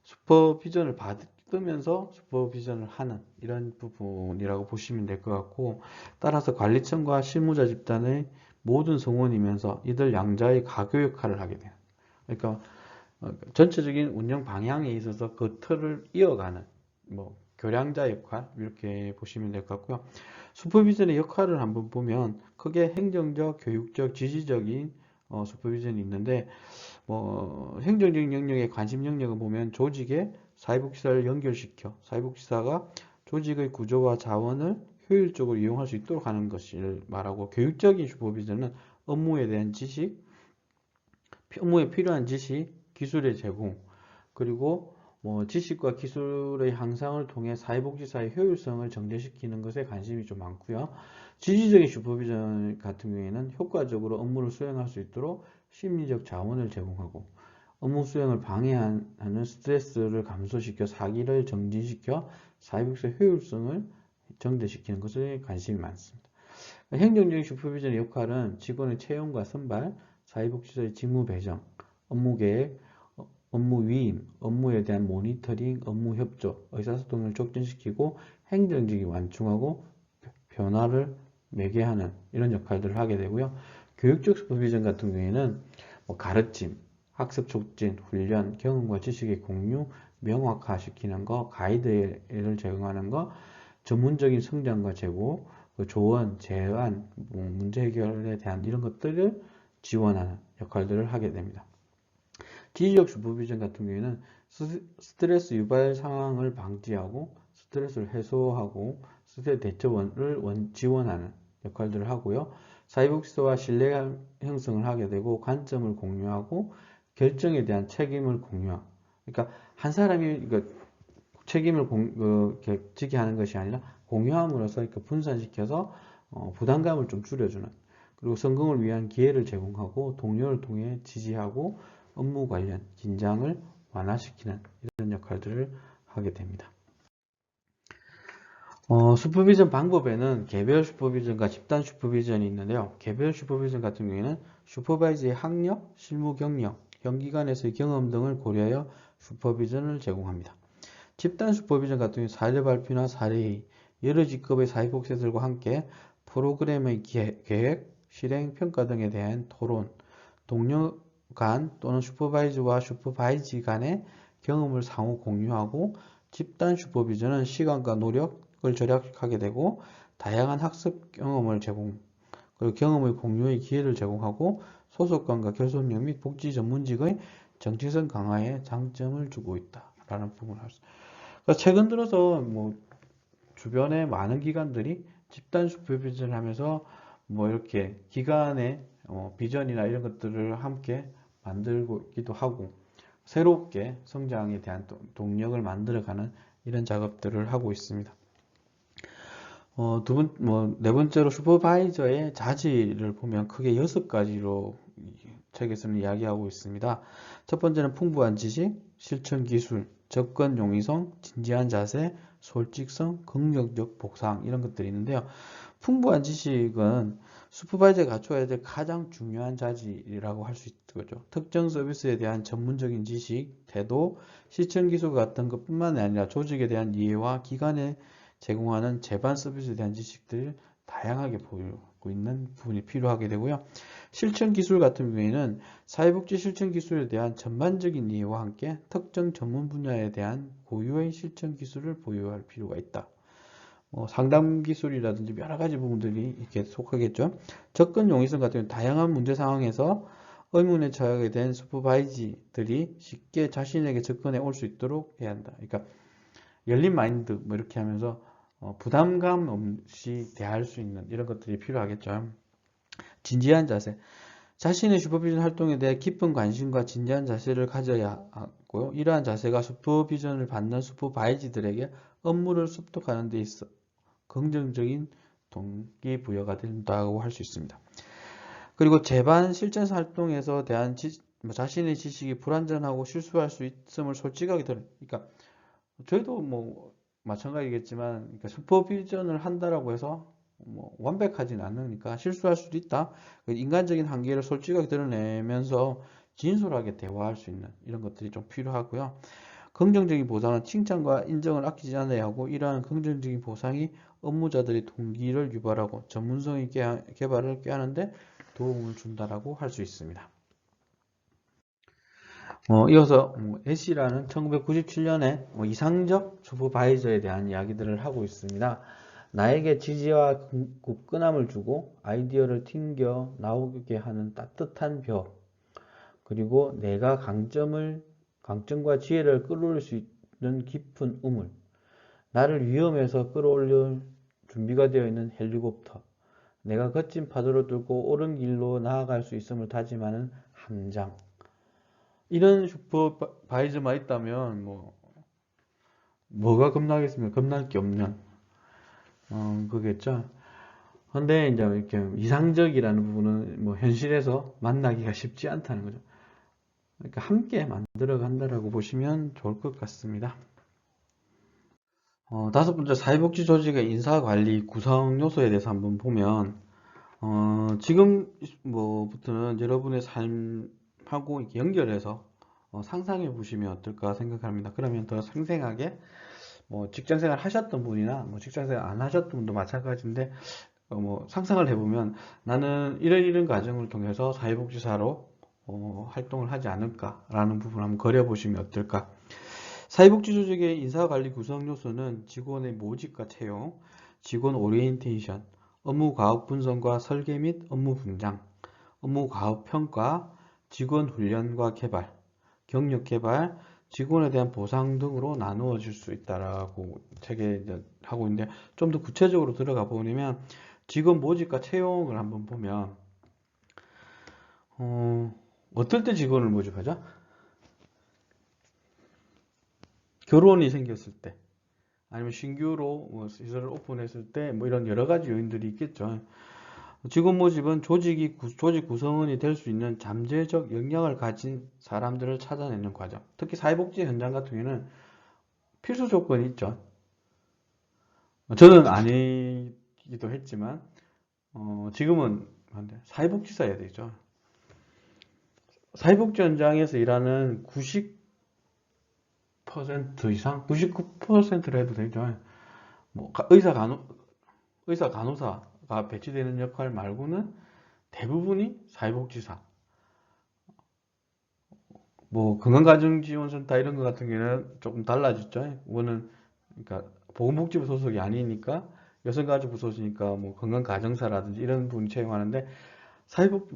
슈퍼비전을 받으면서 슈퍼비전을 하는 이런 부분이라고 보시면 될 것 같고, 따라서 관리청과 실무자 집단의 모든 성원이면서 이들 양자의 가교 역할을 하게 돼요. 그러니까 전체적인 운영 방향에 있어서 그 틀을 이어가는 뭐 교량자 역할 이렇게 보시면 될 것 같고요. 슈퍼비전의 역할을 한번 보면 크게 행정적, 교육적, 지시적인 슈퍼비전이 있는데 행정적인 영역의 관심 영역을 보면 조직에 사회복지사를 연결시켜 사회복지사가 조직의 구조와 자원을 효율적으로 이용할 수 있도록 하는 것을 말하고, 교육적인 슈퍼비전은 업무에 대한 지식, 업무에 필요한 지식, 기술의 제공, 그리고 지식과 기술의 향상을 통해 사회복지사의 효율성을 증대시키는 것에 관심이 좀 많고요. 지지적인 슈퍼비전 같은 경우에는 효과적으로 업무를 수행할 수 있도록 심리적 자원을 제공하고, 업무 수행을 방해하는 스트레스를 감소시켜 사기를 정진시켜 사회복지사 효율성을 증대시키는 것에 관심이 많습니다. 행정적인 슈퍼비전의 역할은 직원의 채용과 선발, 사회복지사의 직무 배정, 업무 계획, 업무 위임, 업무에 대한 모니터링, 업무 협조, 의사소통을 촉진시키고 행정직이 완충하고 변화를 매개하는 이런 역할들을 하게 되고요. 교육적 슈퍼비전 같은 경우에는 뭐 가르침, 학습 촉진, 훈련, 경험과 지식의 공유, 명확화시키는 거, 가이드를 제공하는 거, 전문적인 성장과 제고, 조언, 제안, 문제 해결에 대한 이런 것들을 지원하는 역할들을 하게 됩니다. 지지적 슈퍼비전 같은 경우에는 스트레스 유발 상황을 방지하고 스트레스를 해소하고 스트레스 대처를 지원하는 역할들을 하고요. 사회복지사와 신뢰 형성을 하게 되고 관점을 공유하고 결정에 대한 책임을 공유하고 그러니까 한 사람이 책임을 지게 하는 것이 아니라 공유함으로써 분산시켜서 부담감을 좀 줄여주는 그리고 성공을 위한 기회를 제공하고 동료를 통해 지지하고 업무 관련 긴장을 완화시키는 이런 역할들을 하게 됩니다. 슈퍼비전 방법에는 개별 슈퍼비전과 집단 슈퍼비전이 있는데요. 개별 슈퍼비전 같은 경우에는 슈퍼바이저의 학력, 실무 경력, 현 기관에서의 경험 등을 고려하여 슈퍼비전을 제공합니다. 집단 슈퍼비전 같은 경우는 사례 발표나 사례회의, 여러 직급의 사회복지사들과 함께 프로그램의 계획, 실행, 평가 등에 대한 토론, 동료 간 또는 슈퍼바이저와 슈퍼바이지 간의 경험을 상호 공유하고 집단 슈퍼비전은 시간과 노력을 절약하게 되고 다양한 학습 경험을 그리고 경험의 공유의 기회를 제공하고 소속감과 결속력 및 복지 전문직의 정체성 강화에 장점을 주고 있다라는 부분을 할 수 있습니다. 최근 들어서 주변에 많은 기관들이 집단 슈퍼비전을 하면서 이렇게 기관의 비전이나 이런 것들을 함께 만들고 있기도 하고 새롭게 성장에 대한 동력을 만들어가는 이런 작업들을 하고 있습니다. 네 번째로 슈퍼바이저의 자질을 보면 크게 6가지로 책에서는 이야기하고 있습니다. 첫 번째는 풍부한 지식, 실천 기술, 접근 용이성, 진지한 자세, 솔직성, 긍정적 보상 이런 것들이 있는데요. 풍부한 지식은 슈퍼바이저가 갖춰야 될 가장 중요한 자질이라고 할 수 있죠. 특정 서비스에 대한 전문적인 지식, 태도, 실천 기술 같은 것뿐만 아니라 조직에 대한 이해와 기관에 제공하는 제반 서비스에 대한 지식들을 다양하게 보이고 있는 부분이 필요하게 되고요. 실천 기술 같은 경우에는 사회복지 실천 기술에 대한 전반적인 이해와 함께 특정 전문 분야에 대한 고유의 실천 기술을 보유할 필요가 있다. 상담 기술이라든지 여러 가지 부분들이 이렇게 속하겠죠. 접근 용이성 같은 경우는 다양한 문제 상황에서 의문에 처하게 된 슈퍼바이저들이 쉽게 자신에게 접근해 올 수 있도록 해야 한다. 그러니까 열린 마인드 이렇게 하면서 부담감 없이 대할 수 있는 이런 것들이 필요하겠죠. 진지한 자세. 자신의 슈퍼비전 활동에 대해 깊은 관심과 진지한 자세를 가져야 하고요. 이러한 자세가 슈퍼비전을 받는 슈퍼바이저들에게 업무를 습득하는 데 있어 긍정적인 동기부여가 된다고 할 수 있습니다. 그리고 제반 실전 활동에서 대한 자신의 지식이 불완전하고 실수할 수 있음을 솔직하게 그러니까 저희도 마찬가지겠지만 그러니까 슈퍼비전을 한다라고 해서 완벽하진 않으니까 실수할 수도 있다. 인간적인 한계를 솔직하게 드러내면서 진솔하게 대화할 수 있는 이런 것들이 좀 필요하고요. 긍정적인 보상은 칭찬과 인정을 아끼지 않아야 하고 이러한 긍정적인 보상이 업무자들의 동기를 유발하고 전문성의 개발을 꾀하는데 도움을 준다라고 할 수 있습니다. 이어서 애쉬라는 1997년에 이상적 슈퍼바이저에 대한 이야기들을 하고 있습니다. 나에게 지지와 굳건함을 주고 아이디어를 튕겨 나오게 하는 따뜻한 벽, 그리고 내가 강점과 지혜를 끌어올릴 수 있는 깊은 우물, 나를 위험에서 끌어올릴 준비가 되어 있는 헬리콥터, 내가 거친 파도를 뚫고 옳은 길로 나아갈 수 있음을 다짐하는 함장. 이런 슈퍼바이저만 있다면 뭐가 겁나겠습니까? 겁날 게 없는 그겠죠. 근데 이제 이렇게 이상적이라는 부분은 현실에서 만나기가 쉽지 않다는 거죠. 그러니까 함께 만들어 간다라고 보시면 좋을 것 같습니다. 다섯 번째, 사회복지 조직의 인사관리 구성 요소에 대해서 한번 보면 지금 뭐부터는 여러분의 삶하고 이렇게 연결해서 상상해 보시면 어떨까 생각합니다. 그러면 더 생생하게 뭐 직장생활 하셨던 분이나 뭐 직장생활 안 하셨던 분도 마찬가지인데 뭐 상상을 해보면 나는 이런 과정을 통해서 사회복지사로 활동을 하지 않을까라는 부분을 한번 그려보시면 어떨까. 사회복지 조직의 인사관리 구성 요소는 직원의 모집과 채용, 직원 오리엔테이션, 업무 과업 분석과 설계 및 업무 분장, 업무 과업 평가, 직원 훈련과 개발, 경력 개발, 직원에 대한 보상 등으로 나누어 줄 수 있다라고 책에 하고 있는데 좀 더 구체적으로 들어가 보면 직원 모집과 채용을 한번 보면 어떨 때 직원을 모집하죠? 결혼이 생겼을 때 아니면 신규로 뭐 시설을 오픈했을 때 뭐 이런 여러 가지 요인들이 있겠죠. 직원 모집은 조직 구성원이 될 수 있는 잠재적 역량을 가진 사람들을 찾아내는 과정. 특히 사회복지 현장 같은 경우에는 필수 조건이 있죠. 저는 아니기도 했지만 지금은 사회복지사여야 되죠. 사회복지 현장에서 일하는 90% 이상, 99%를 해도 되죠. 뭐 의사 간호사가 배치되는 역할 말고는 대부분이 사회복지사. 뭐 건강가정지원센터 이런 거 같은 경우는 조금 달라졌죠. 이거는 그러니까 보건복지부 소속이 아니니까 여성가족부 소속이니까 뭐 건강가정사라든지 이런 분이 채용하는데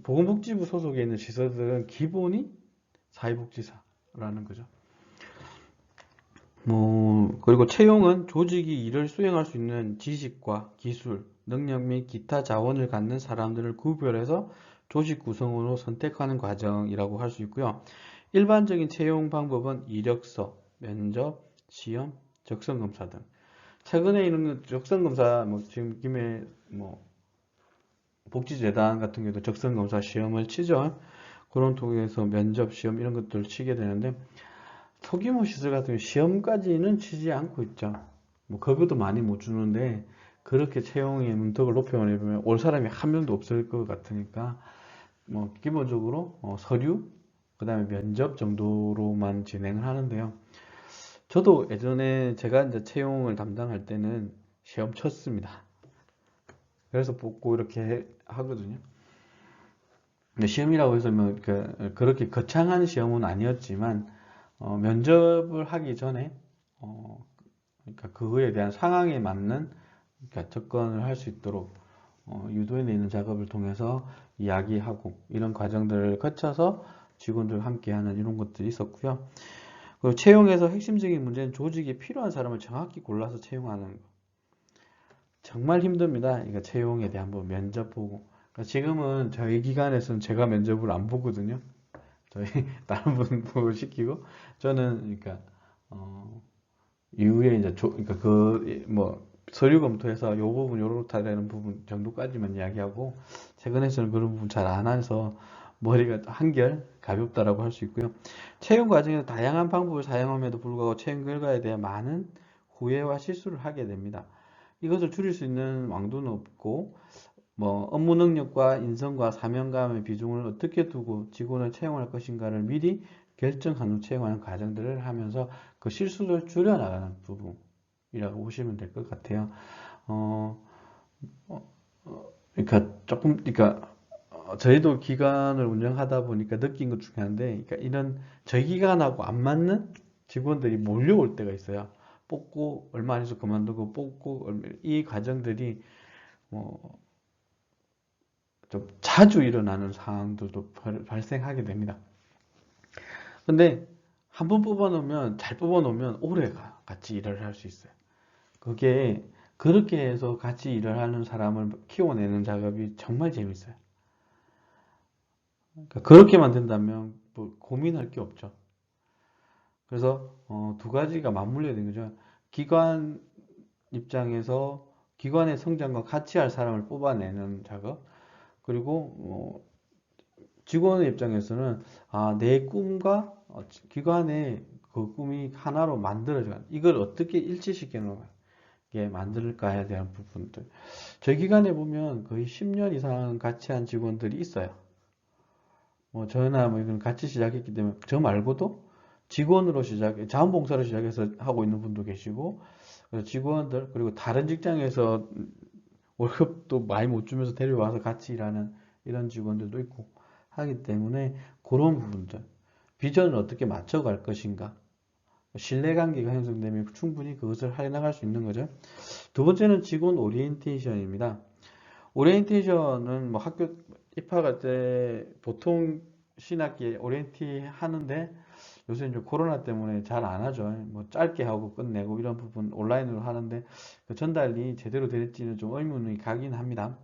보건복지부 소속에 있는 시설들은 기본이 사회복지사라는 거죠. 뭐 그리고 채용은 조직이 일을 수행할 수 있는 지식과 기술, 능력 및 기타 자원을 갖는 사람들을 구별해서 조직 구성원으로 선택하는 과정이라고 할 수 있고요. 일반적인 채용 방법은 이력서, 면접, 시험, 적성검사 등. 최근에 이런 적성검사, 뭐 지금 김에 뭐 복지재단 같은 경우도 적성검사 시험을 치죠. 그런 통해서 면접, 시험 이런 것들을 치게 되는데 소규모 시설 같은 경우 시험까지는 치지 않고 있죠. 뭐 급여도 많이 못 주는데 그렇게 채용의 문턱을 높여보면 올 사람이 한 명도 없을 것 같으니까 뭐 기본적으로 서류 그 다음에 면접 정도로만 진행을 하는데요. 저도 예전에 제가 이제 채용을 담당할 때는 시험 쳤습니다. 그래서 뽑고 이렇게 하거든요. 근데 시험이라고 해서 뭐 그렇게 거창한 시험은 아니었지만 면접을 하기 전에 그러니까 그거에 대한 상황에 맞는 그러니까 접근을 할 수 있도록 유도해 내는 작업을 통해서 이야기하고 이런 과정들을 거쳐서 직원들과 함께하는 이런 것들이 있었고요. 그리고 채용에서 핵심적인 문제는 조직에 필요한 사람을 정확히 골라서 채용하는 거. 정말 힘듭니다. 그러니까 채용에 대한 뭐 면접 보고. 그러니까 지금은 저희 기관에서는 제가 면접을 안 보거든요. 저희 다른 분 보고 시키고 저는 그러니까 이후에 이제 그러니까 그 뭐 서류 검토해서 요 부분 요렇다 되는 부분 정도까지만 이야기하고 최근에서는 그런 부분 잘 안 해서 머리가 한결 가볍다라고 할 수 있고요. 채용 과정에서 다양한 방법을 사용함에도 불구하고 채용 결과에 대해 많은 후회와 실수를 하게 됩니다. 이것을 줄일 수 있는 왕도는 없고 뭐 업무 능력과 인성과 사명감의 비중을 어떻게 두고 직원을 채용할 것인가를 미리 결정한 후 채용하는 과정들을 하면서 그 실수를 줄여나가는 부분이라고 보시면 될 것 같아요. 어, 그러니까 그러니까 저희도 기관을 운영하다 보니까 느낀 것 중에 하나인데, 그러니까 이런 저희 기관하고 안 맞는 직원들이 몰려올 때가 있어요. 뽑고 얼마 안 해서 그만두고 뽑고 이 과정들이 뭐 좀 자주 일어나는 상황들도 발생하게 됩니다. 근데 한 번 뽑아놓으면 잘 뽑아놓으면 오래 같이 일을 할 수 있어요. 그게 그렇게 해서 같이 일을 하는 사람을 키워내는 작업이 정말 재밌어요. 그러니까 그렇게만 된다면 뭐 고민할 게 없죠. 그래서 두 가지가 맞물려야 되는 거죠. 기관 입장에서 기관의 성장과 같이 할 사람을 뽑아내는 작업, 그리고 직원의 입장에서는 내 꿈과 기관의 그 꿈이 하나로 만들어져 이걸 어떻게 일치시키는 거야. 만들까에 대한 부분들. 저희 기관에 보면 거의 10년 이상 같이 한 직원들이 있어요. 뭐 저나 뭐 이건 같이 시작했기 때문에 저 말고도 직원으로 자원봉사로 시작해서 하고 있는 분도 계시고, 그래서 직원들 그리고 다른 직장에서 월급도 많이 못 주면서 데려와서 같이 일하는 이런 직원들도 있고 하기 때문에 그런 부분들, 비전을 어떻게 맞춰갈 것인가, 신뢰관계가 형성되면 충분히 그것을 해나갈 수 있는 거죠. 두 번째는 직원 오리엔테이션입니다. 오리엔테이션은 뭐 학교 입학할 때 보통 신학기에 오리엔티 하는데 요새 이제 코로나 때문에 잘 안 하죠. 뭐 짧게 하고 끝내고 이런 부분 온라인으로 하는데 그 전달이 제대로 될지는 좀 의문이 가긴 합니다.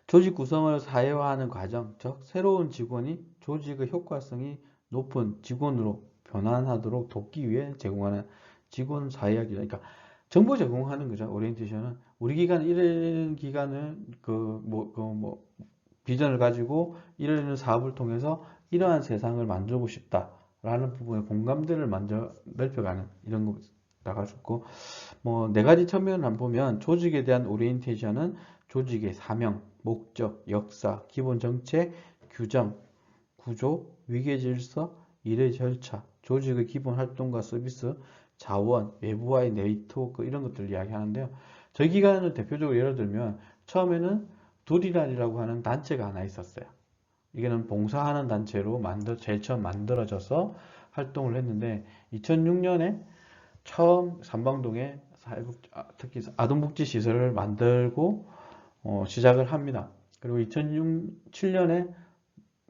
조직 구성을 사회화하는 과정, 즉 새로운 직원이 조직의 효과성이 높은 직원으로 변환하도록 돕기 위해 제공하는 직원 사회화 기관. 그러니까 정보 제공하는 거죠. 오리엔테이션은 우리 기관 이런 기관을 비전을 가지고 이런 사업을 통해서 이러한 세상을 만들고 싶다라는 부분의 공감대를 먼저 넓혀가는 이런 거 나가지고 뭐 네 가지 측면을 한번 보면 조직에 대한 오리엔테이션은 조직의 사명, 목적, 역사, 기본 정책, 규정, 구조, 위계 질서, 일의 절차, 조직의 기본 활동과 서비스, 자원, 외부와의 네트워크 이런 것들을 이야기하는데요. 저희 기관은 대표적으로 예를 들면 처음에는 둘이란이라고 하는 단체가 하나 있었어요. 이게는 봉사하는 단체로 제일 처음 만들어져서 활동을 했는데 2006년에 처음 삼방동에 특히 아동복지 시설을 만들고 시작을 합니다. 그리고 2007년에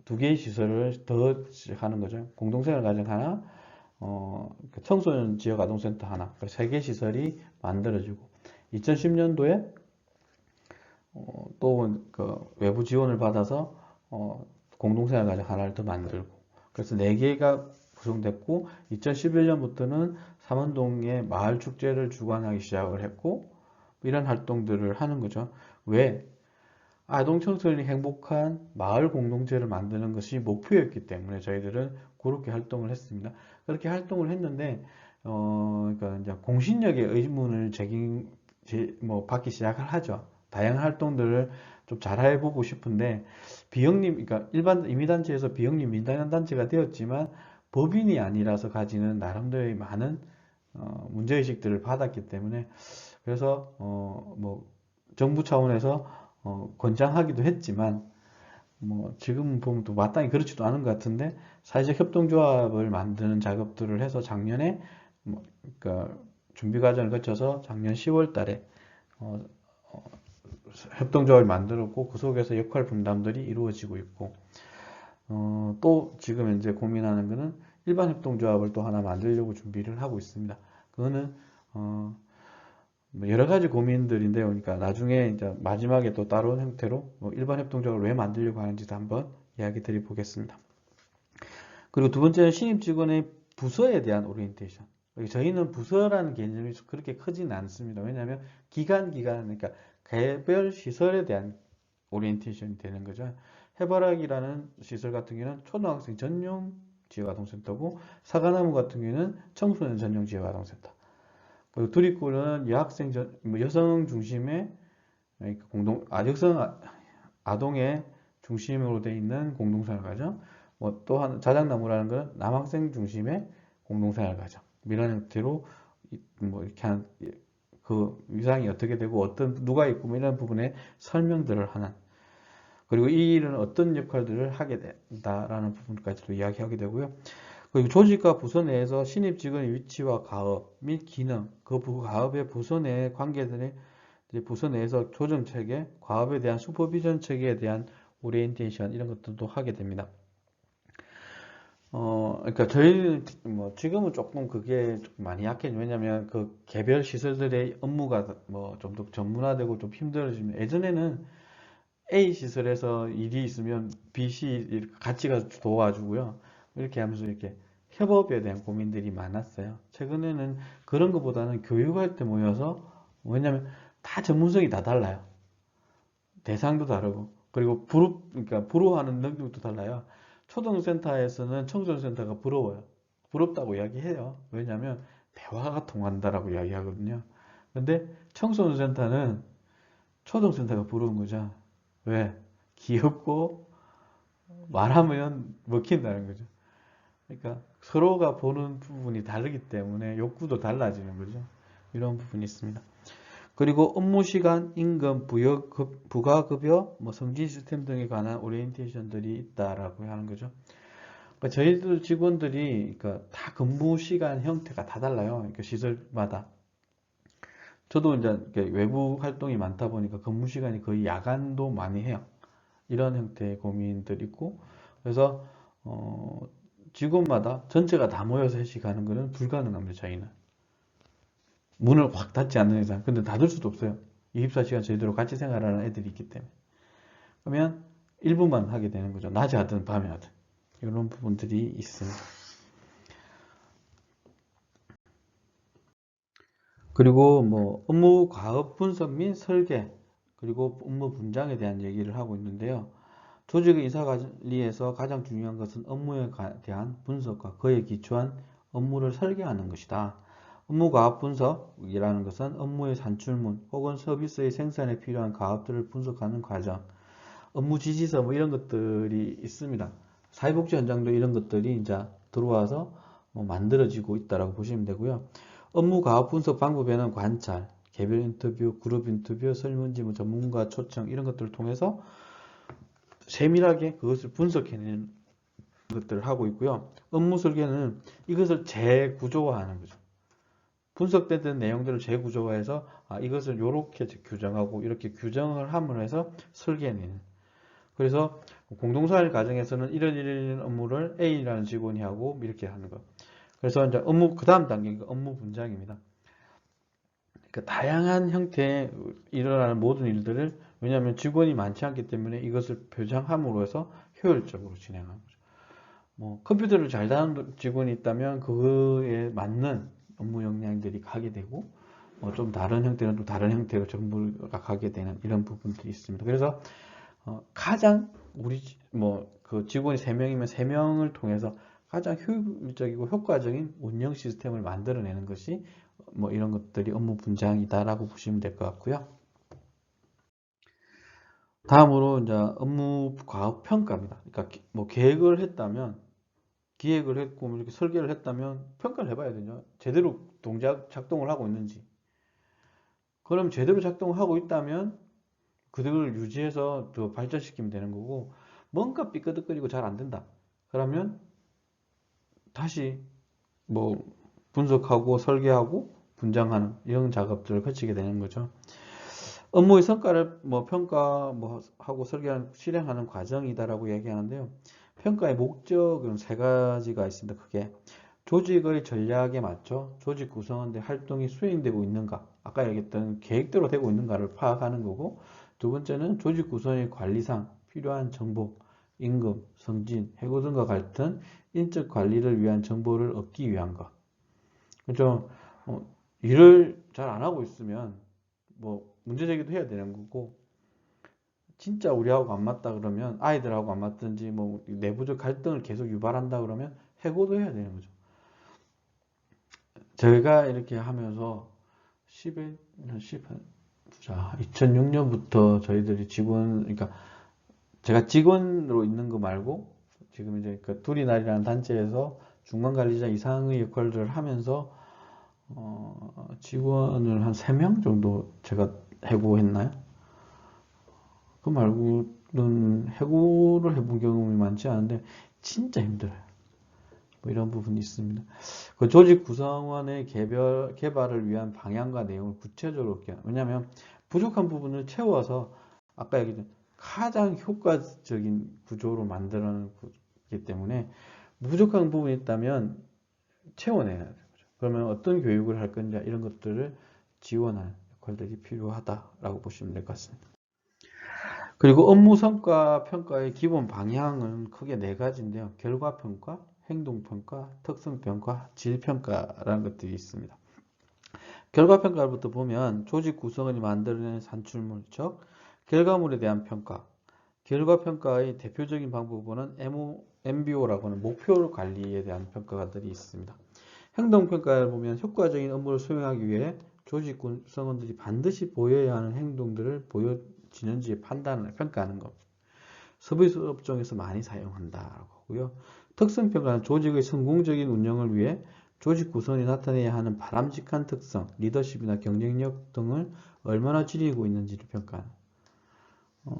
두 개의 시설을 더 시작하는 거죠. 공동생활 가정 하나, 청소년 지역 아동센터 하나, 세 개 시설이 만들어지고 2010년도에 또 외부 지원을 받아서 공동생활 가정 하나를 더 만들고 그래서 네 개가 구성됐고 2011년부터는 삼원동에 마을 축제를 주관하기 시작을 했고 이런 활동들을 하는 거죠. 왜? 아동 청소년이 행복한 마을 공동체를 만드는 것이 목표였기 때문에 저희들은 그렇게 활동을 했습니다. 그렇게 활동을 했는데 그러니까 이제 공신력의 의문을 받기 시작을 하죠. 다양한 활동들을 좀 잘해보고 싶은데 그러니까 일반 임의단체에서 비영리 민간단체가 되었지만 법인이 아니라서 가지는 나름대로의 많은 문제의식들을 받았기 때문에 그래서 뭐 정부 차원에서 권장하기도 했지만 뭐 지금 보면 또 마땅히 그렇지도 않은 것 같은데 사회적 협동조합을 만드는 작업들을 해서 작년에 그러니까 준비 과정을 거쳐서 작년 10월 달에 협동조합을 만들었고 그 속에서 역할 분담들이 이루어지고 있고 또 지금 이제 고민하는 거는 일반 협동조합을 또 하나 만들려고 준비를 하고 있습니다. 그거는 여러 가지 고민들인데요. 그러니까 나중에 이제 마지막에 또 따로 형태로 일반 협동조합을 왜 만들려고 하는지도 한번 이야기 드려 보겠습니다. 그리고 두 번째는 신입 직원의 부서에 대한 오리엔테이션. 저희는 부서라는 개념이 그렇게 크진 않습니다. 왜냐하면 그러니까 개별 시설에 대한 오리엔테이션이 되는 거죠. 해바라기라는 시설 같은 경우는 초등학생 전용 지역아동센터고 사과나무 같은 경우는 청소년 전용 지역아동센터. 그리고 두리꿀은 여성 중심의 여성 아동의 중심으로 되어 있는 공동생활 과정. 뭐 또한 자작나무라는 것은 남학생 중심의 공동생활 과정. 이런 형태로 뭐 이렇게 그 위상이 어떻게 되고 누가 있고 뭐 이런 부분에 설명들을 하는 그리고 이 일은 어떤 역할들을 하게 된다라는 부분까지도 이야기하게 되고요. 그리고 조직과 부서 내에서 신입 직원의 위치와 가업 및 기능, 그 가업의 부서 내의 관계들의 부서 내에서 조정 체계, 과업에 대한 슈퍼비전 체계에 대한 오리엔테이션 이런 것들도 하게 됩니다. 그러니까 저희는 뭐 지금은 조금 그게 좀 많이 약해요. 왜냐하면 그 개별 시설들의 업무가 뭐 좀 더 전문화되고 좀 힘들어지면 예전에는 A 시설에서 일이 있으면 B 시 같이 가서 도와주고요. 이렇게 하면서 이렇게 협업에 대한 고민들이 많았어요. 최근에는 그런 것보다는 교육할 때 모여서 왜냐면 다 전문성이 다 달라요. 대상도 다르고 그리고 그러니까 부러워하는 능력도 달라요. 초등센터에서는 청소년센터가 부러워요. 부럽다고 이야기해요. 왜냐하면 대화가 통한다라고 이야기하거든요. 근데 청소년 센터는 초등센터가 부르는 거죠. 왜? 귀엽고 말하면 먹힌다는 거죠. 그러니까 서로가 보는 부분이 다르기 때문에 욕구도 달라지는 거죠. 이런 부분이 있습니다. 그리고 업무 시간, 임금, 부가급여, 뭐 성진 시스템 등에 관한 오리엔테이션들이 있다라고 하는 거죠. 그러니까 저희들 직원들이 그러니까 다 근무 시간 형태가 다 달라요. 그러니까 시설마다. 저도 이제 외부 활동이 많다 보니까 근무 시간이 거의 야간도 많이 해요. 이런 형태의 고민들이 있고, 그래서 직원마다 전체가 다 모여서 회식하는 것은 불가능합니다. 저희는 문을 확 닫지 않는 이상. 근데 닫을 수도 없어요. 24시간 저희들로 같이 생활하는 애들이 있기 때문에. 그러면 일부만 하게 되는 거죠. 낮에 하든 밤에 하든. 이런 부분들이 있습니다. 그리고 뭐 업무 과업 분석 및 설계, 그리고 업무 분장에 대한 얘기를 하고 있는데요. 조직의 인사관리에서 가장 중요한 것은 업무에 대한 분석과 그에 기초한 업무를 설계하는 것이다. 업무 과업 분석이라는 것은 업무의 산출문 혹은 서비스의 생산에 필요한 과업들을 분석하는 과정, 업무 지시서 뭐 이런 것들이 있습니다. 사회복지 현장도 이런 것들이 이제 들어와서 만들어지고 있다라고 보시면 되고요. 업무 과업 분석 방법에는 관찰, 개별 인터뷰, 그룹 인터뷰, 설문지문, 전문가 초청 이런 것들을 통해서 세밀하게 그것을 분석해내는 것들을 하고 있고요. 업무 설계는 이것을 재구조화하는 거죠. 분석되던 내용들을 재구조화해서 이것을 이렇게 규정하고 이렇게 규정을 함으로 해서 설계해내는. 그래서 공동사일 과정에서는 이런 업무를 A라는 직원이 하고 이렇게 하는 거. 그래서 이제 업무 그 다음 단계가 업무 분장입니다. 그러니까 다양한 형태의 일어나는 모든 일들을 왜냐하면 직원이 많지 않기 때문에 이것을 표장함으로 해서 효율적으로 진행하는 거죠. 뭐 컴퓨터를 잘 다루는 직원이 있다면 그거에 맞는 업무 역량들이 가게 되고 좀 다른 형태는 또 다른 형태로 정보가 가게 되는 이런 부분들이 있습니다. 그래서 가장 우리 뭐 그 직원이 3명이면 3명을 통해서 가장 효율적이고 효과적인 운영 시스템을 만들어내는 것이 뭐 이런 것들이 업무 분장이다라고 보시면 될 것 같고요. 다음으로 이제 업무 과업 평가입니다. 그러니까 뭐 계획을 했다면 기획을 했고 뭐 이렇게 설계를 했다면 평가를 해봐야 되죠. 제대로 작동을 하고 있는지. 그럼 제대로 작동을 하고 있다면 그들을 유지해서 더 발전시키면 되는 거고 뭔가 삐끄덕거리고 잘 안 된다. 그러면 다시 뭐 분석하고 설계하고 분장하는 이런 작업들을 거치게 되는 거죠. 업무의 성과를 뭐 평가 뭐 하고 설계하는 실행하는 과정이다라고 얘기하는데요. 평가의 목적은 3가지가 있습니다. 크게 조직의 전략에 맞춰 조직 구성원의 활동이 수행되고 있는가, 아까 얘기했던 계획대로 되고 있는가를 파악하는 거고, 두 번째는 조직 구성의 관리상 필요한 정보, 임금, 승진, 해고 등과 같은 인적 관리를 위한 정보를 얻기 위한 것. 그렇죠? 일을 잘 안 하고 있으면 뭐 문제 제기도 해야 되는 거고, 진짜 우리하고 안 맞다 그러면 아이들하고 안 맞든지 뭐 내부적 갈등을 계속 유발한다 그러면 해고도 해야 되는 거죠. 제가 이렇게 하면서 2006년부터 저희들이 그러니까 제가 직원으로 있는 거 말고 지금 이제 그 둘이날이라는 단체에서 중간관리자 이상의 역할들을 하면서 직원을 한 3명 정도 제가 해고했나요? 그 말고는 해고를 해본 경험이 많지 않은데 진짜 힘들어요. 뭐 이런 부분이 있습니다. 그 조직 구성원의 개발을 위한 방향과 내용을 구체적으로 왜냐하면 부족한 부분을 채워서 아까 얘기했던 가장 효과적인 구조로 만들어내는 거기 때문에 부족한 부분이 있다면 채워내야 되는 거죠. 그러면 어떤 교육을 할 건지 이런 것들을 지원할 역할들이 필요하다라고 보시면 될 것 같습니다. 그리고 업무 성과 평가의 기본 방향은 크게 4가지인데요. 결과평가, 행동평가, 특성평가, 질평가라는 것들이 있습니다. 결과평가부터 보면 조직 구성원이 만들어낸 산출물, 즉 결과물에 대한 평가. 결과평가의 대표적인 방법은 MBO라고 하는 목표 관리에 대한 평가들이 있습니다. 행동평가를 보면 효과적인 업무를 수행하기 위해 조직 구성원들이 반드시 보여야 하는 행동들을 보여지는지 판단을 평가하는 것. 서비스 업종에서 많이 사용한다라고 하고요. 특성평가는 조직의 성공적인 운영을 위해 조직 구성원이 나타내야 하는 바람직한 특성, 리더십이나 경쟁력 등을 얼마나 지니고 있는지를 평가하는.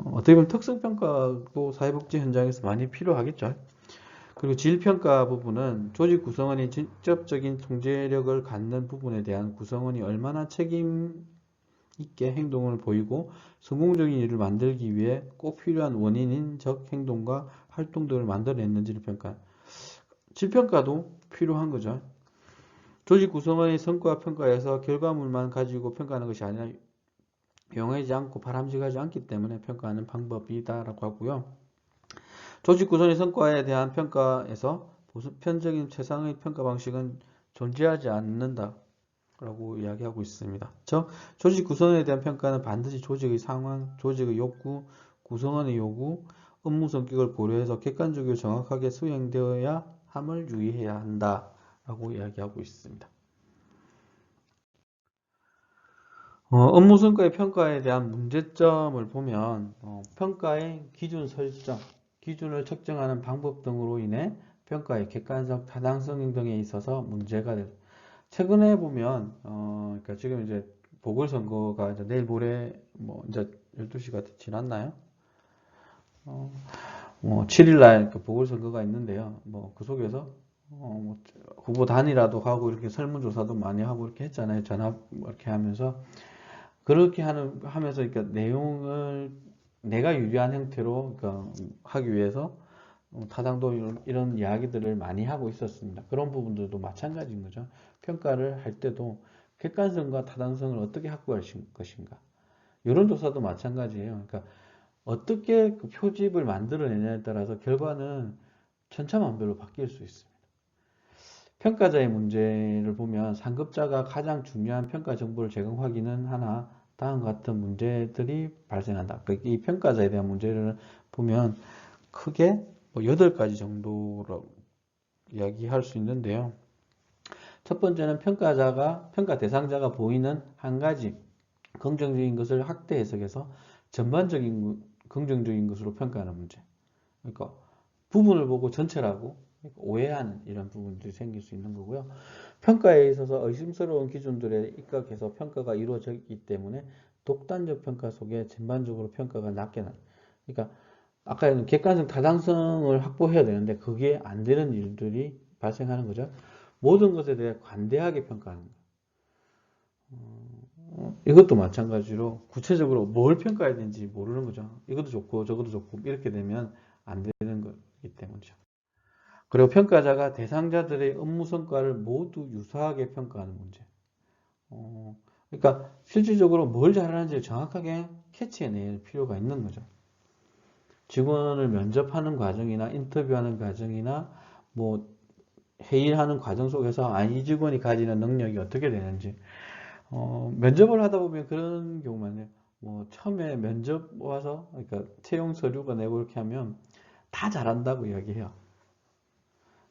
어떻게 보면 특성평가도 사회복지 현장에서 많이 필요하겠죠. 그리고 질평가 부분은 조직 구성원이 직접적인 통제력을 갖는 부분에 대한 구성원이 얼마나 책임 있게 행동을 보이고 성공적인 일을 만들기 위해 꼭 필요한 원인인적 행동과 활동들을 만들어냈는지를 평가. 질평가도 필요한 거죠. 조직 구성원의 성과 평가에서 결과물만 가지고 평가하는 것이 아니라 용하지 않고 바람직하지 않기 때문에 평가하는 방법이다라고 하고요. 조직 구성의 성과에 대한 평가에서 보편적인 최상의 평가 방식은 존재하지 않는다 라고 이야기하고 있습니다. 즉, 조직 구성에 대한 평가는 반드시 조직의 상황, 조직의 욕구, 구성원의 요구, 업무 성격을 고려해서 객관적이고 정확하게 수행되어야 함을 유의해야 한다 라고 이야기하고 있습니다. 업무 성과의 평가에 대한 문제점을 보면 평가의 기준 설정, 기준을 측정하는 방법 등으로 인해 평가의 객관성, 타당성 등에 있어서 문제가 됩니다. 최근에 보면 그러니까 지금 이제 보궐선거가 이제 내일 모레 이제 12시가 지났나요? 7일날 그 보궐선거가 있는데요. 그 속에서 후보 단일화도 하고 이렇게 설문조사도 많이 하고 이렇게 했잖아요. 전화 이렇게 하면서 그렇게 하면서 그러니까 내용을 내가 유리한 형태로 그러니까 하기 위해서 타당도 이런 이야기들을 많이 하고 있었습니다. 그런 부분들도 마찬가지인 거죠. 평가를 할 때도 객관성과 타당성을 어떻게 확보할 것인가. 여론조사도 마찬가지예요. 그러니까 어떻게 그 표집을 만들어내냐에 따라서 결과는 천차만별로 바뀔 수 있습니다. 평가자의 문제를 보면 상급자가 가장 중요한 평가 정보를 제공하기는 하나 다음과 같은 문제들이 발생한다. 이 평가자에 대한 문제를 보면 크게 8가지 정도로 이야기할 수 있는데요. 첫 번째는 평가 대상자가 보이는 한 가지 긍정적인 것을 확대 해석해서 전반적인 긍정적인 것으로 평가하는 문제. 그러니까 부분을 보고 전체라고 오해하는 이런 부분들이 생길 수 있는 거고요. 평가에 있어서 의심스러운 기준들에 입각해서 평가가 이루어졌기 때문에 독단적 평가 속에 전반적으로 평가가 낮게 나. 그러니까 아까 객관성, 타당성을 확보해야 되는데 그게 안 되는 일들이 발생하는 거죠. 모든 것에 대해 관대하게 평가하는 거예요. 이것도 마찬가지로 구체적으로 뭘 평가해야 되는지 모르는 거죠. 이것도 좋고 저것도 좋고 이렇게 되면 안 되는 거기 때문이죠. 그리고 평가자가 대상자들의 업무 성과를 모두 유사하게 평가하는 문제. 그러니까 실질적으로 뭘 잘하는지 정확하게 캐치해낼 필요가 있는 거죠. 직원을 면접하는 과정이나 인터뷰하는 과정이나 회의를 하는 과정 속에서 이 직원이 가지는 능력이 어떻게 되는지 면접을 하다 보면 그런 경우만 해요. 처음에 면접 와서 그러니까 채용 서류가 내고 이렇게 하면 다 잘한다고 이야기해요.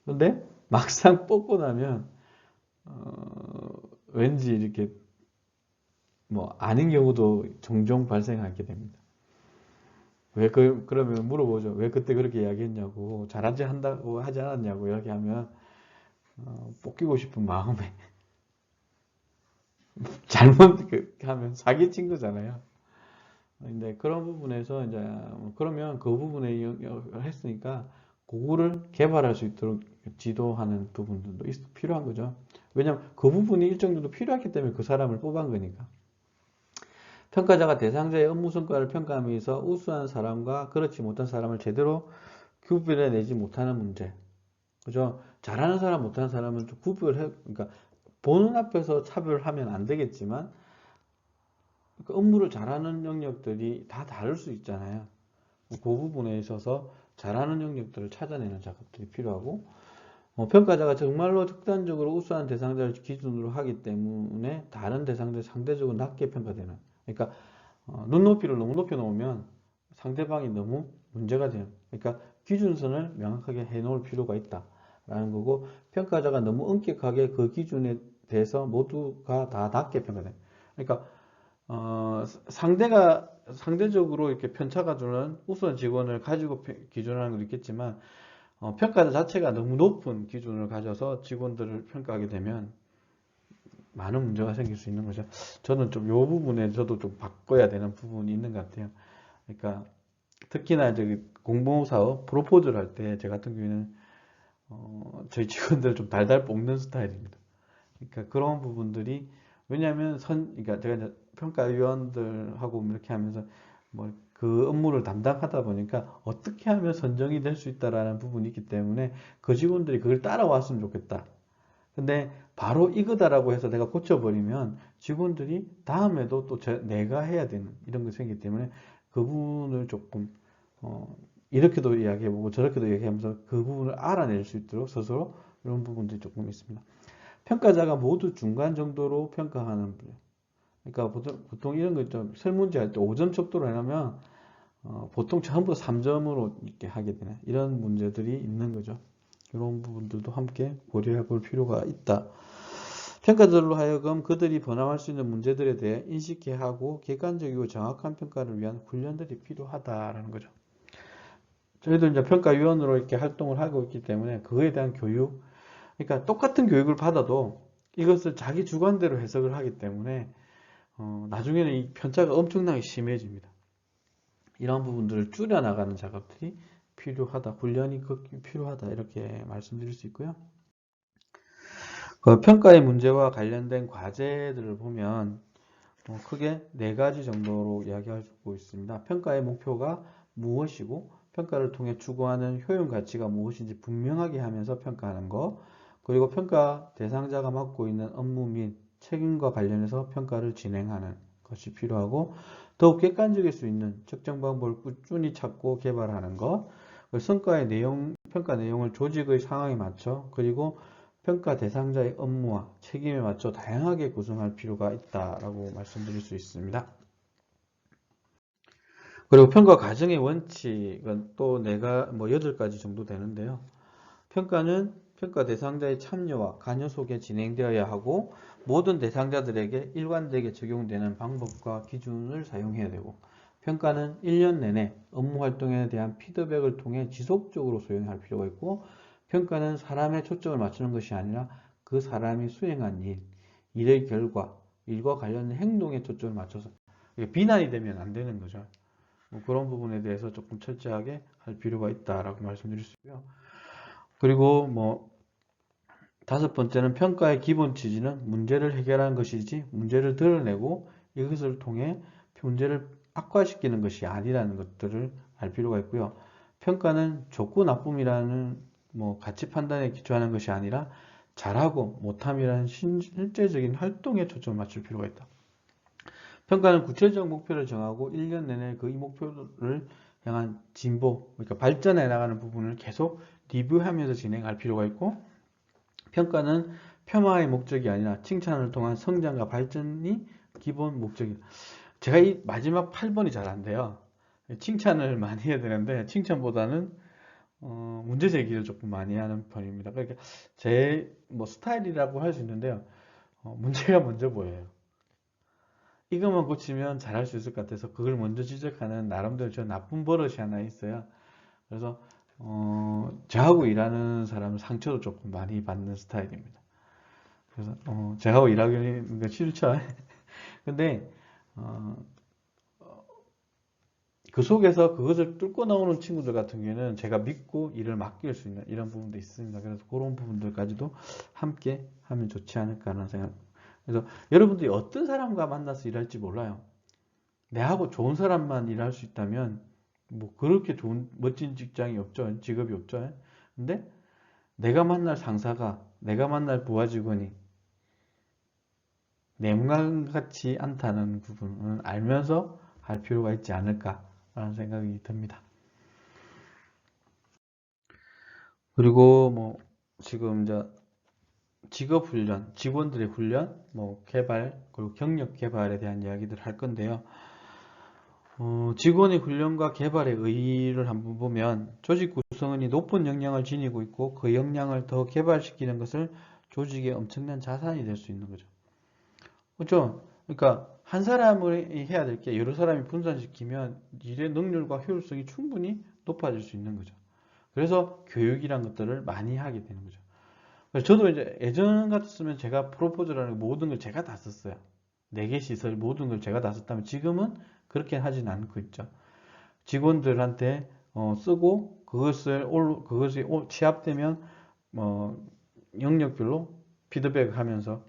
근데 막상 뽑고 나면 왠지 이렇게 아닌 경우도 종종 발생하게 됩니다. 그러면 물어보죠. 왜 그때 그렇게 이야기했냐고, 잘하지 한다고 하지 않았냐고 이렇게 하면 뽑히고 싶은 마음에 잘못 하면 사기친 거잖아요. 근데 그런 부분에서 이제 그러면 그 부분에 했으니까 그거를 개발할 수 있도록 지도하는 부분들도 필요한 거죠. 왜냐면 그 부분이 일정 정도 필요하기 때문에 그 사람을 뽑은 거니까. 평가자가 대상자의 업무 성과를 평가하면서 우수한 사람과 그렇지 못한 사람을 제대로 구별해내지 못하는 문제. 그죠? 잘하는 사람, 못하는 사람은 좀 그러니까 보는 앞에서 차별하면 안 되겠지만 그 업무를 잘하는 영역들이 다 다를 수 있잖아요. 그 부분에 있어서 잘하는 영역들을 찾아내는 작업들이 필요하고 평가자가 정말로 극단적으로 우수한 대상자를 기준으로 하기 때문에 다른 대상자를 상대적으로 낮게 평가되는 그러니까 눈높이를 너무 높여 놓으면 상대방이 너무 문제가 돼요. 그러니까 기준선을 명확하게 해놓을 필요가 있다라는 거고 평가자가 너무 엄격하게 그 기준에 대해서 모두가 다 낮게 평가돼요. 그러니까 상대적으로 이렇게 편차가 주는 우수한 직원을 가지고 기준하는 것도 있겠지만, 평가자 자체가 너무 높은 기준을 가져서 직원들을 평가하게 되면 많은 문제가 생길 수 있는 거죠. 저는 좀 이 부분에 저도 좀 바꿔야 되는 부분이 있는 것 같아요. 그러니까 특히나 저기 공모사업 프로포즈를 할 때 제 같은 경우에는 저희 직원들을 좀 달달 볶는 스타일입니다. 그러니까 그런 부분들이, 왜냐하면 그러니까 제가 이제 평가위원들하고 이렇게 하면서 뭐 그 업무를 담당하다 보니까 어떻게 하면 선정이 될 수 있다라는 부분이 있기 때문에 그 직원들이 그걸 따라왔으면 좋겠다. 근데 바로 이거다라고 해서 내가 고쳐버리면 직원들이 다음에도 또 내가 해야 되는 이런 것이 생기기 때문에 그 부분을 조금 이렇게도 이야기해보고 저렇게도 이야기하면서 그 부분을 알아낼 수 있도록 스스로 이런 부분들이 조금 있습니다. 평가자가 모두 중간 정도로 평가하는 분. 그러니까 보통 이런 거 있죠. 설문지 할 때 5점 척도로 해놓으면 보통 전부 3점으로 이렇게 하게 되는 이런 문제들이 있는 거죠. 이런 부분들도 함께 고려해 볼 필요가 있다. 평가자들로 하여금 그들이 번함할 수 있는 문제들에 대해 인식해 하고 객관적이고 정확한 평가를 위한 훈련들이 필요하다라는 거죠. 저희도 이제 평가위원으로 이렇게 활동을 하고 있기 때문에 그거에 대한 교육, 그러니까 똑같은 교육을 받아도 이것을 자기 주관대로 해석을 하기 때문에 나중에는 이 편차가 엄청나게 심해집니다. 이런 부분들을 줄여나가는 작업들이 필요하다, 훈련이 필요하다 이렇게 말씀드릴 수 있고요. 평가의 문제와 관련된 과제들을 보면 크게 4가지 정도로 이야기하고 있습니다. 평가의 목표가 무엇이고 평가를 통해 추구하는 효용 가치가 무엇인지 분명하게 하면서 평가하는 것, 그리고 평가 대상자가 맡고 있는 업무 및 책임과 관련해서 평가를 진행하는 것이 필요하고, 더욱 객관적일 수 있는 측정 방법을 꾸준히 찾고 개발하는 것, 성과의 평가 내용을 조직의 상황에 맞춰 그리고 평가 대상자의 업무와 책임에 맞춰 다양하게 구성할 필요가 있다라고 말씀드릴 수 있습니다. 그리고 평가 과정의 원칙은 또 8가지 정도 되는데요. 평가는 평가 대상자의 참여와 관여 속에 진행되어야 하고 모든 대상자들에게 일관되게 적용되는 방법과 기준을 사용해야 되고, 평가는 1년 내내 업무 활동에 대한 피드백을 통해 지속적으로 수행할 필요가 있고, 평가는 사람의 초점을 맞추는 것이 아니라 그 사람이 수행한 일의 결과, 일과 관련된 행동에 초점을 맞춰서 비난이 되면 안 되는 거죠. 그런 부분에 대해서 조금 철저하게 할 필요가 있다라고 말씀드릴 수 있고요. 그리고 5번째는 평가의 기본 취지는 문제를 해결하는 것이지 문제를 드러내고 이것을 통해 문제를 악화시키는 것이 아니라는 것들을 알 필요가 있고요. 평가는 좋고 나쁨이라는 가치 판단에 기초하는 것이 아니라 잘하고 못함이라는 실제적인 활동에 초점을 맞출 필요가 있다. 평가는 구체적 목표를 정하고 1년 내내 그 이 목표를 향한 진보, 그러니까 발전해 나가는 부분을 계속 리뷰하면서 진행할 필요가 있고, 평가는 폄하의 목적이 아니라 칭찬을 통한 성장과 발전이 기본 목적이다. 제가 이 마지막 8번이 잘 안 돼요. 칭찬을 많이 해야 되는데 칭찬보다는 문제 제기를 조금 많이 하는 편입니다. 그러니까 제 스타일이라고 할 수 있는데요. 문제가 먼저 보여요. 이것만 고치면 잘할 수 있을 것 같아서 그걸 먼저 지적하는 나름대로 저 나쁜 버릇이 하나 있어요. 그래서 저하고 일하는 사람은 상처도 조금 많이 받는 스타일입니다. 그래서 저하고 일하기는 거 싫죠. 근데 그 속에서 그것을 뚫고 나오는 친구들 같은 경우에는 제가 믿고 일을 맡길 수 있는 이런 부분도 있습니다. 그래서 그런 부분들까지도 함께 하면 좋지 않을까 하는 생각. 그래서 여러분들이 어떤 사람과 만나서 일할지 몰라요. 내하고 좋은 사람만 일할 수 있다면 그렇게 좋은 멋진 직장이 없죠. 직업이 없죠. 근데 내가 만날 상사가, 내가 만날 부하 직원이 내 몸 같지 않다는 부분은 알면서 할 필요가 있지 않을까라는 생각이 듭니다. 그리고 지금 이제 직업 훈련, 직원들의 훈련, 개발, 그리고 경력 개발에 대한 이야기들 할 건데요. 직원의 훈련과 개발의 의의를 한번 보면 조직 구성원이 높은 역량을 지니고 있고 그 역량을 더 개발시키는 것을 조직의 엄청난 자산이 될 수 있는 거죠. 그렇죠? 그러니까 한 사람이 해야 될 게 여러 사람이 분산시키면 일의 능률과 효율성이 충분히 높아질 수 있는 거죠. 그래서 교육이란 것들을 많이 하게 되는 거죠. 그래서 저도 이제 예전 같았으면 제가 프로포즈라는 모든 걸 제가 다 썼어요. 4개 시설 모든 걸 제가 다 썼다면 지금은 그렇게 하진 않고 있죠. 직원들한테 쓰고 그것이 취합되면 영역별로 피드백하면서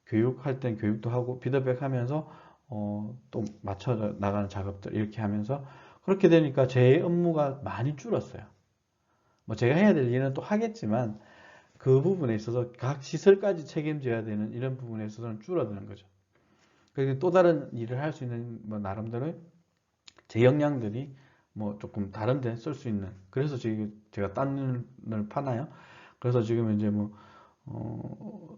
교육할 땐 교육도 하고 피드백하면서 또 맞춰 나가는 작업들 이렇게 하면서 그렇게 되니까 제 업무가 많이 줄었어요. 뭐 제가 해야 될 일은 또 하겠지만 그 부분에 있어서 각 시설까지 책임져야 되는 이런 부분에 있어서는 줄어드는 거죠. 그리고 또 다른 일을 할 수 있는 뭐 나름대로 제 역량들이 뭐 조금 다른데 쓸 수 있는 그래서 지금 제가 딴 일을 파나요? 그래서 지금 이제 뭐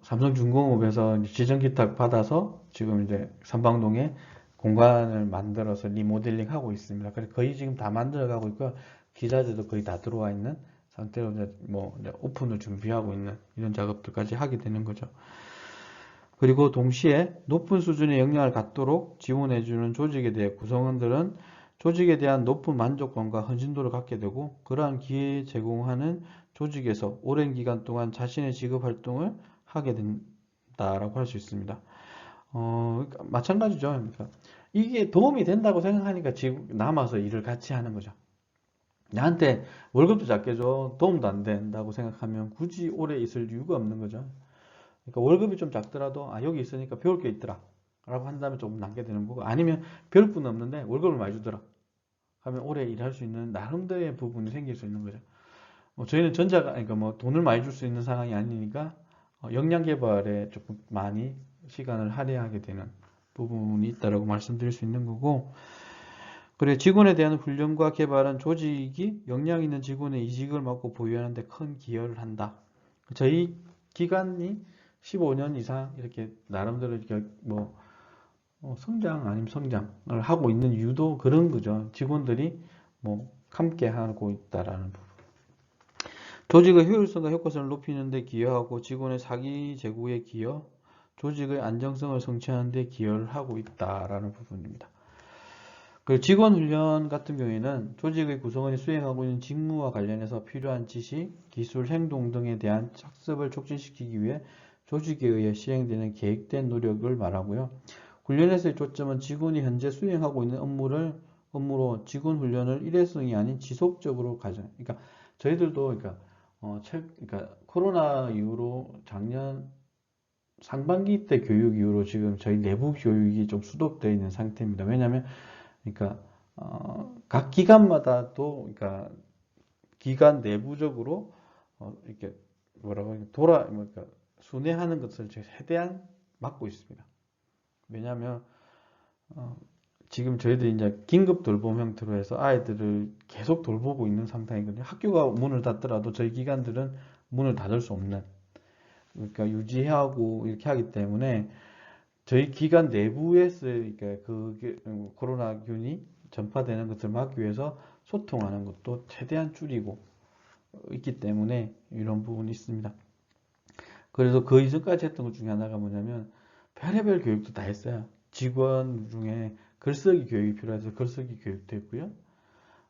삼성중공업에서 지정기탁 받아서 지금 이제 삼방동에 공간을 만들어서 리모델링 하고 있습니다. 그래서 거의 지금 다 만들어가고 있고 기자재도 거의 다 들어와 있는 상태로 이제 오픈을 준비하고 있는 이런 작업들까지 하게 되는 거죠. 그리고 동시에 높은 수준의 역량을 갖도록 지원해주는 조직에 대해 구성원들은 조직에 대한 높은 만족감과 헌신도를 갖게 되고 그러한 기회 제공하는 조직에서 오랜 기간 동안 자신의 직업 활동을 하게 된다라고 할 수 있습니다. 그러니까 마찬가지죠. 그러니까 이게 도움이 된다고 생각하니까 남아서 일을 같이 하는 거죠. 나한테 월급도 작게 줘 도움도 안 된다고 생각하면 굳이 오래 있을 이유가 없는 거죠. 그러니까 월급이 좀 작더라도 여기 있으니까 배울 게 있더라 라고 한다면 조금 남게 되는 거고 아니면 배울 분 없는데 월급을 많이 주더라 하면 오래 일할 수 있는 나름대로의 부분이 생길 수 있는 거죠. 저희는 그러니까 뭐 돈을 많이 줄 수 있는 상황이 아니니까 역량 개발에 조금 많이 시간을 할애하게 되는 부분이 있다라고 말씀드릴 수 있는 거고 그리고 직원에 대한 훈련과 개발은 조직이 역량 있는 직원의 이직을 막고 보유하는 데 큰 기여를 한다. 저희 기간이 15년 이상 이렇게 나름대로 이렇게 뭐 성장 아니면 성장을 하고 있는 이유도 그런 거죠. 직원들이 뭐 함께 하고 있다라는 부분. 조직의 효율성과 효과성을 높이는 데 기여하고 직원의 사기 제고에 기여, 조직의 안정성을 성취하는 데 기여를 하고 있다라는 부분입니다. 그 직원 훈련 같은 경우에는 조직의 구성원이 수행하고 있는 직무와 관련해서 필요한 지식, 기술, 행동 등에 대한 학습을 촉진시키기 위해 조직에 의해 시행되는 계획된 노력을 말하고요. 훈련에서의 초점은 직원이 현재 수행하고 있는 업무로 직원 훈련을 일회성이 아닌 지속적으로 그러니까 저희들도 그러니까 코로나 이후로 작년 상반기 때 교육 이후로 지금 저희 내부 교육이 좀 수독되어 있는 상태입니다. 왜냐하면 그러니까 각 기관마다 또 그러니까 기관 내부적으로 이렇게 뭐라고 그러니까 순회하는 것을 최대한 막고 있습니다. 왜냐하면 지금 저희들이 이제 긴급 돌봄 형태로 해서 아이들을 계속 돌보고 있는 상황이거든요. 학교가 문을 닫더라도 저희 기관들은 문을 닫을 수 없는 그러니까 유지하고 이렇게 하기 때문에 저희 기관 내부에서 그러니까 코로나균이 전파되는 것을 막기 위해서 소통하는 것도 최대한 줄이고 있기 때문에 이런 부분이 있습니다. 그래서 그 이전까지 했던 것 중에 하나가 뭐냐면 별의별 교육도 다 했어요. 직원 중에 글쓰기 교육이 필요해서 글쓰기 교육도 했고요.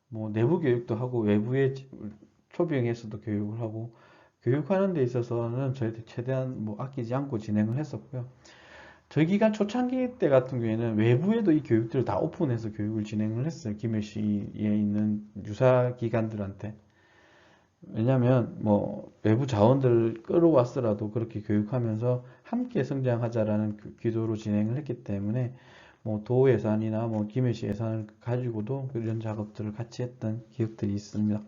뭐 내부 교육도 하고 외부에 초빙에서도 교육을 하고 교육하는 데 있어서는 저희들 최대한 뭐 아끼지 않고 진행을 했었고요. 저희 기간 초창기 때 같은 경우에는 외부에도 이 교육들을 다 오픈해서 교육을 진행을 했어요. 김해시에 있는 유사 기관들한테. 왜냐하면 뭐 외부 자원들을 끌어왔더라도 그렇게 교육하면서 함께 성장하자라는 기조로 진행을 했기 때문에 뭐 도 예산이나 뭐 김해시 예산을 가지고도 이런 작업들을 같이 했던 기억들이 있습니다.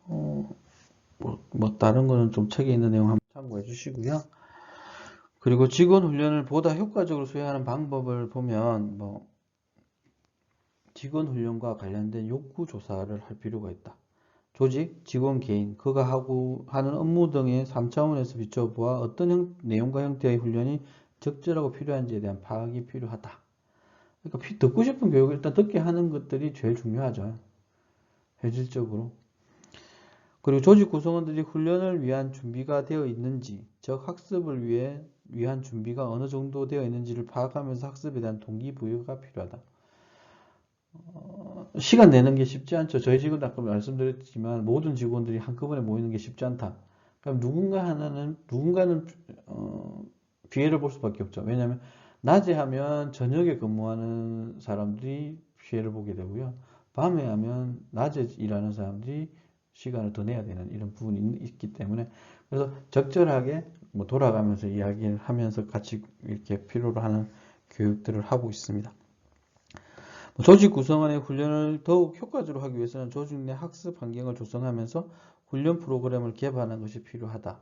뭐 다른 거는 좀 책에 있는 내용 한번 참고해 주시고요. 그리고 직원 훈련을 보다 효과적으로 수행하는 방법을 보면 뭐 직원 훈련과 관련된 욕구 조사를 할 필요가 있다. 조직, 직원 개인, 그가 하는 업무 등의 3차원에서 비춰보아 어떤 내용과 형태의 훈련이 적절하고 필요한지에 대한 파악이 필요하다. 그러니까 듣고 싶은 교육을 일단 듣게 하는 것들이 제일 중요하죠. 현실적으로. 그리고 조직 구성원들이 훈련을 위한 준비가 되어 있는지, 즉 학습을 위한 준비가 어느 정도 되어 있는지를 파악하면서 학습에 대한 동기부여가 필요하다. 시간 내는 게 쉽지 않죠. 저희 직원도 아까 말씀드렸지만 모든 직원들이 한꺼번에 모이는 게 쉽지 않다. 그럼 누군가는 피해를 볼 수밖에 없죠. 왜냐하면 낮에 하면 저녁에 근무하는 사람들이 피해를 보게 되고요. 밤에 하면 낮에 일하는 사람들이 시간을 더 내야 되는 이런 부분이 있기 때문에, 그래서 적절하게 뭐 돌아가면서 이야기를 하면서 같이 이렇게 필요로 하는 교육들을 하고 있습니다. 조직 구성원의 훈련을 더욱 효과적으로 하기 위해서는 조직 내 학습 환경을 조성하면서 훈련 프로그램을 개발하는 것이 필요하다.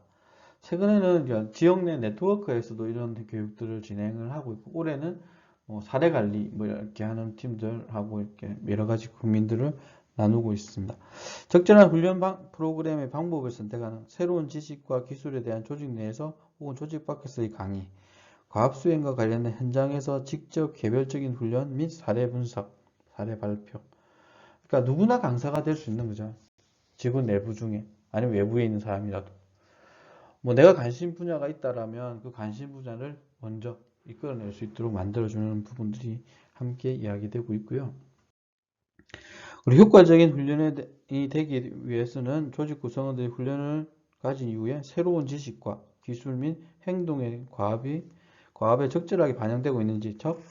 최근에는 지역 내 네트워크에서도 이런 교육들을 진행을 하고 있고, 올해는 사례 관리 뭐 이렇게 하는 팀들하고 이렇게 여러 가지 고민들을 나누고 있습니다. 적절한 훈련 프로그램의 방법을 선택하는, 새로운 지식과 기술에 대한 조직 내에서 혹은 조직 밖에서의 강의, 과학 수행과 관련된 현장에서 직접 개별적인 훈련 및 사례 분석, 사례 발표. 그러니까 누구나 강사가 될 수 있는 거죠. 직원 내부 중에, 아니면 외부에 있는 사람이라도. 뭐 내가 관심 분야가 있다라면 그 관심 분야를 먼저 이끌어낼 수 있도록 만들어주는 부분들이 함께 이야기되고 있고요. 그리고 효과적인 훈련이 되기 위해서는 조직 구성원들이 훈련을 가진 이후에 새로운 지식과 기술 및 행동의 과업에 적절하게 반영되고 있는지, 즉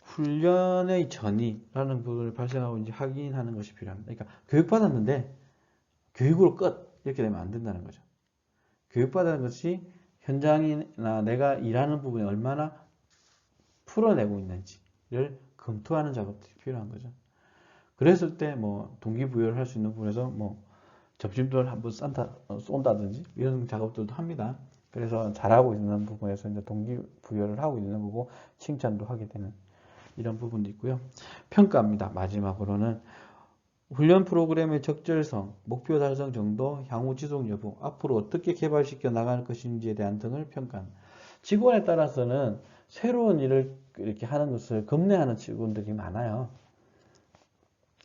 훈련의 전이라는 부분을 발생하고 있는지 확인하는 것이 필요합니다. 그러니까 교육받았는데 교육으로 끝 이렇게 되면 안 된다는 거죠. 교육받은 것이 현장이나 내가 일하는 부분에 얼마나 풀어내고 있는지를 검토하는 작업들이 필요한 거죠. 그랬을 때 뭐 동기부여를 할 수 있는 부분에서 뭐 접심돌 한번 쏜다든지 이런 작업들도 합니다. 그래서 잘하고 있는 부분에서 이제 동기부여를 하고 있는 거고 칭찬도 하게 되는 이런 부분도 있고요. 평가입니다. 마지막으로는 훈련 프로그램의 적절성, 목표 달성 정도, 향후 지속 여부, 앞으로 어떻게 개발시켜 나갈 것인지에 대한 등을 평가합니다. 직원에 따라서는 새로운 일을 이렇게 하는 것을 겁내하는 직원들이 많아요.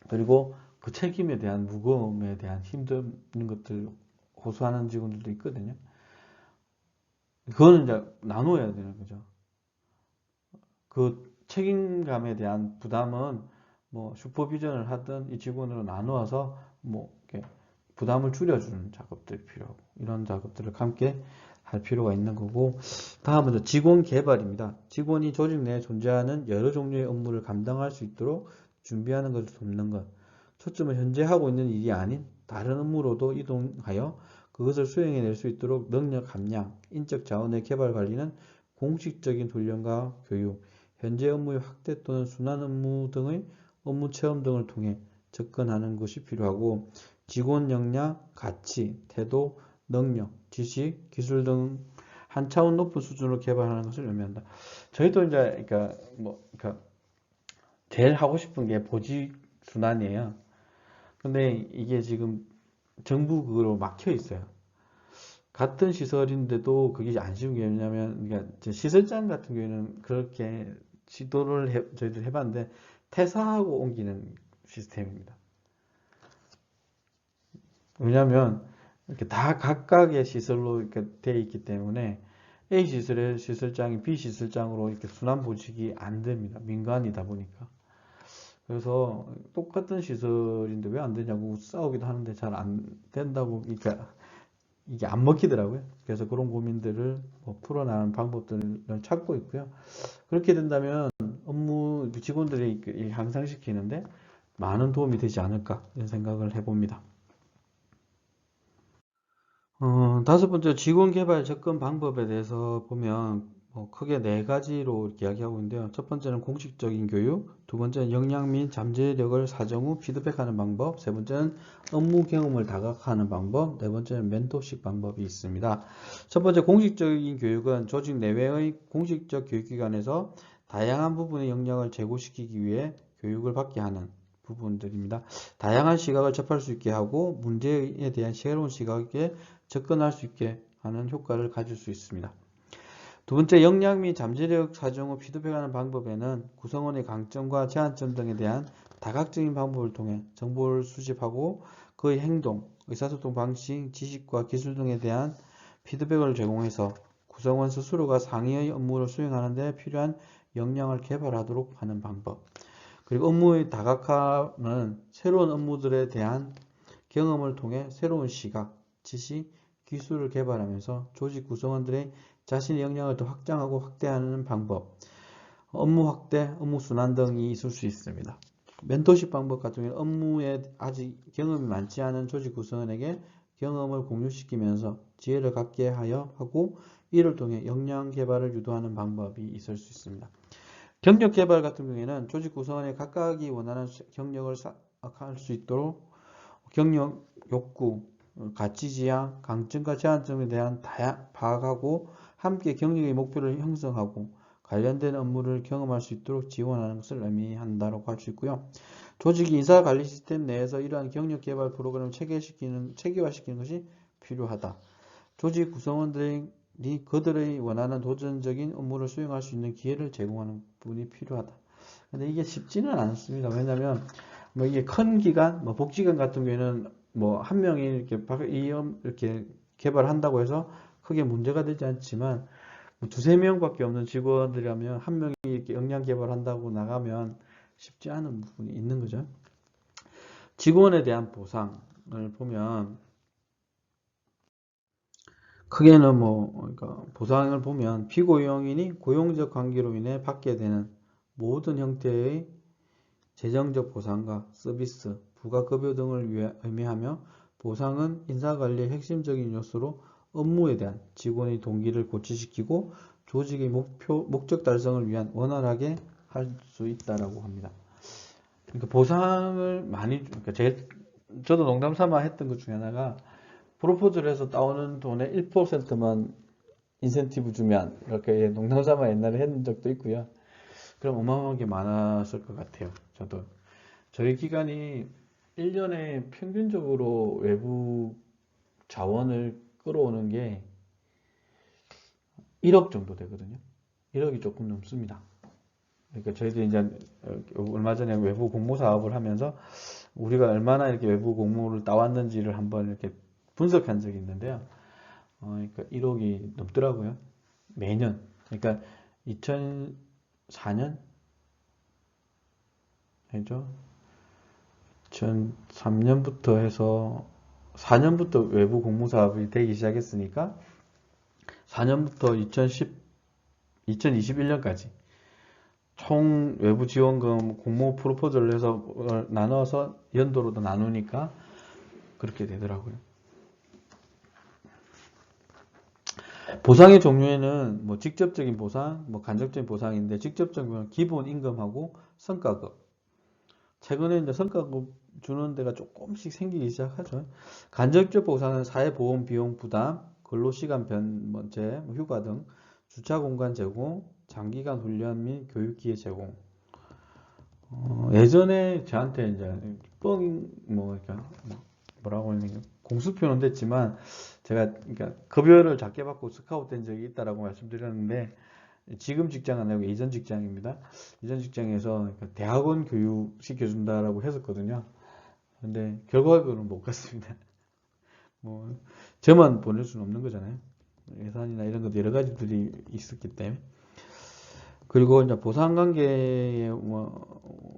그리고 그 책임에 대한 무거움에 대한 힘든 것들 호소하는 직원들도 있거든요. 그거는 이제 나눠야 되는 거죠. 그 책임감에 대한 부담은 뭐 슈퍼비전을 하든 이 직원으로 나누어서 뭐 이렇게 부담을 줄여주는 작업들이 필요하고, 이런 작업들을 함께 할 필요가 있는 거고, 다음은 직원 개발입니다. 직원이 조직 내에 존재하는 여러 종류의 업무를 감당할 수 있도록 준비하는 것을 돕는 것. 초점은 현재 하고 있는 일이 아닌 다른 업무로도 이동하여 그것을 수행해낼 수 있도록 능력 함량, 인적 자원의 개발 관리는 공식적인 훈련과 교육, 현재 업무의 확대 또는 순환 업무 등의 업무 체험 등을 통해 접근하는 것이 필요하고, 직원 역량, 가치, 태도, 능력, 지식, 기술 등 한 차원 높은 수준으로 개발하는 것을 의미한다. 저희도 이제 그러니까 제일 하고 싶은 게 보직 순환이에요. 근데 이게 지금 정부 그거로 막혀 있어요. 같은 시설인데도 그게 안 쉬운 게 뭐냐면, 그러니까 시설장 같은 경우에는 그렇게 저희들 해봤는데 퇴사하고 옮기는 시스템입니다. 왜냐하면 이렇게 다 각각의 시설로 이렇게 되어 있기 때문에 A 시설의 시설장이 B 시설장으로 이렇게 순환 보직이 안 됩니다. 민간이다 보니까. 그래서 똑같은 시설인데 왜 안 되냐고 싸우기도 하는데 잘 안 된다고, 그러니까 이게 안 먹히더라고요. 그래서 그런 고민들을 풀어나가는 방법들을 찾고 있고요. 그렇게 된다면 업무 직원들이 향상시키는데 많은 도움이 되지 않을까 이런 생각을 해봅니다. 다섯 번째, 직원 개발 접근 방법에 대해서 보면 크게 네 가지로 이렇게 이야기하고 있는데요. 첫 번째는 공식적인 교육, 두 번째는 역량 및 잠재력을 사정 후 피드백하는 방법, 세 번째는 업무 경험을 다각화하는 방법, 네 번째는 멘토식 방법이 있습니다. 첫 번째, 공식적인 교육은 조직 내외의 공식적 교육기관에서 다양한 부분의 역량을 제고시키기 위해 교육을 받게 하는 부분들입니다. 다양한 시각을 접할 수 있게 하고 문제에 대한 새로운 시각에 접근할 수 있게 하는 효과를 가질 수 있습니다. 두 번째, 역량 및 잠재력 사정 후 피드백하는 방법에는 구성원의 강점과 제한점 등에 대한 다각적인 방법을 통해 정보를 수집하고 그의 행동, 의사소통 방식, 지식과 기술 등에 대한 피드백을 제공해서 구성원 스스로가 상위의 업무를 수행하는 데 필요한 역량을 개발하도록 하는 방법. 그리고 업무의 다각화는 새로운 업무들에 대한 경험을 통해 새로운 시각, 지식, 기술을 개발하면서 조직 구성원들의 자신의 역량을 더 확장하고 확대하는 방법, 업무 확대, 업무 순환 등이 있을 수 있습니다. 멘토십 방법 같은 경우는 업무에 아직 경험이 많지 않은 조직 구성원에게 경험을 공유시키면서 지혜를 갖게 하고 이를 통해 역량 개발을 유도하는 방법이 있을 수 있습니다. 경력 개발 같은 경우에는 조직 구성원의 각각이 원하는 경력을 할 수 있도록 경력 욕구, 가치 지향, 강점과 제한점에 대한 파악하고 함께 경력의 목표를 형성하고 관련된 업무를 경험할 수 있도록 지원하는 것을 의미한다고 할 수 있고요. 조직이 인사관리 시스템 내에서 이러한 경력 개발 프로그램을 체계화시키는 것이 필요하다. 조직 구성원들이 그들의 원하는 도전적인 업무를 수행할 수 있는 기회를 제공하는 부분이 필요하다. 근데 이게 쉽지는 않습니다. 왜냐하면 뭐 이게 큰 기관, 뭐 복지관 같은 경우에는 뭐 한 명이 이렇게 개발한다고 해서 크게 문제가 되지 않지만 뭐 두세 명밖에 없는 직원들이라면 한 명이 이렇게 역량 개발한다고 나가면 쉽지 않은 부분이 있는 거죠. 직원에 대한 보상을 보면 크게는 그러니까 보상을 보면 피고용인이 고용적 관계로 인해 받게 되는 모든 형태의 재정적 보상과 서비스, 부가급여 등을 의미하며 보상은 인사관리의 핵심적인 요소로 업무에 대한 직원의 동기를 고취시키고 조직의 목적 달성을 위한 원활하게 할 수 있다라고 합니다. 그러니까 보상을 많이, 그러니까 저도 농담 삼아 했던 것 중에 하나가 프로포즈를 해서 따오는 돈의 1%만 인센티브 주면 이렇게 농담 삼아 옛날에 했는 적도 있고요. 그럼 어마어마하게 많았을 것 같아요. 저희 기관이 1년에 평균적으로 외부 자원을 끌어오는 게 1억 정도 되거든요. 1억이 조금 넘습니다. 그러니까 저희도 이제 얼마 전에 외부 공모 사업을 하면서 우리가 얼마나 이렇게 외부 공모를 따왔는지를 한번 이렇게 분석한 적이 있는데요. 그러니까 1억이 넘더라고요. 매년. 그러니까 2004년? 해죠. 2003년부터 해서 4년부터 외부 공모 사업이 되기 시작했으니까 4년부터 2021년까지 총 외부 지원금 공모 프로포즈를 해서 나눠서 연도로도 나누니까 그렇게 되더라고요. 보상의 종류에는 뭐 직접적인 보상, 뭐 간접적인 보상인데 직접적인 건 기본 임금하고 성과급. 최근에 이제 성과급 주는 데가 조금씩 생기기 시작하죠. 간접적 보상은 사회보험 비용 부담, 근로시간 변제, 휴가 등 주차 공간 제공, 장기간 훈련 및 교육 기회 제공. 예전에 저한테 이제 그러니까 뭐라고 하는 공수표는 됐지만 제가 그러니까 급여를 작게 받고 스카우트 된 적이 있다라고 말씀드렸는데 지금 직장 안 하고 이전 직장입니다. 이전 직장에서 대학원 교육 시켜준다라고 했었거든요. 근데 결과적으로는 못 갔습니다. 뭐 저만 보낼 수는 없는 거잖아요. 예산이나 이런 것도 여러 가지들이 있었기 때문에. 그리고 이제 보상관계의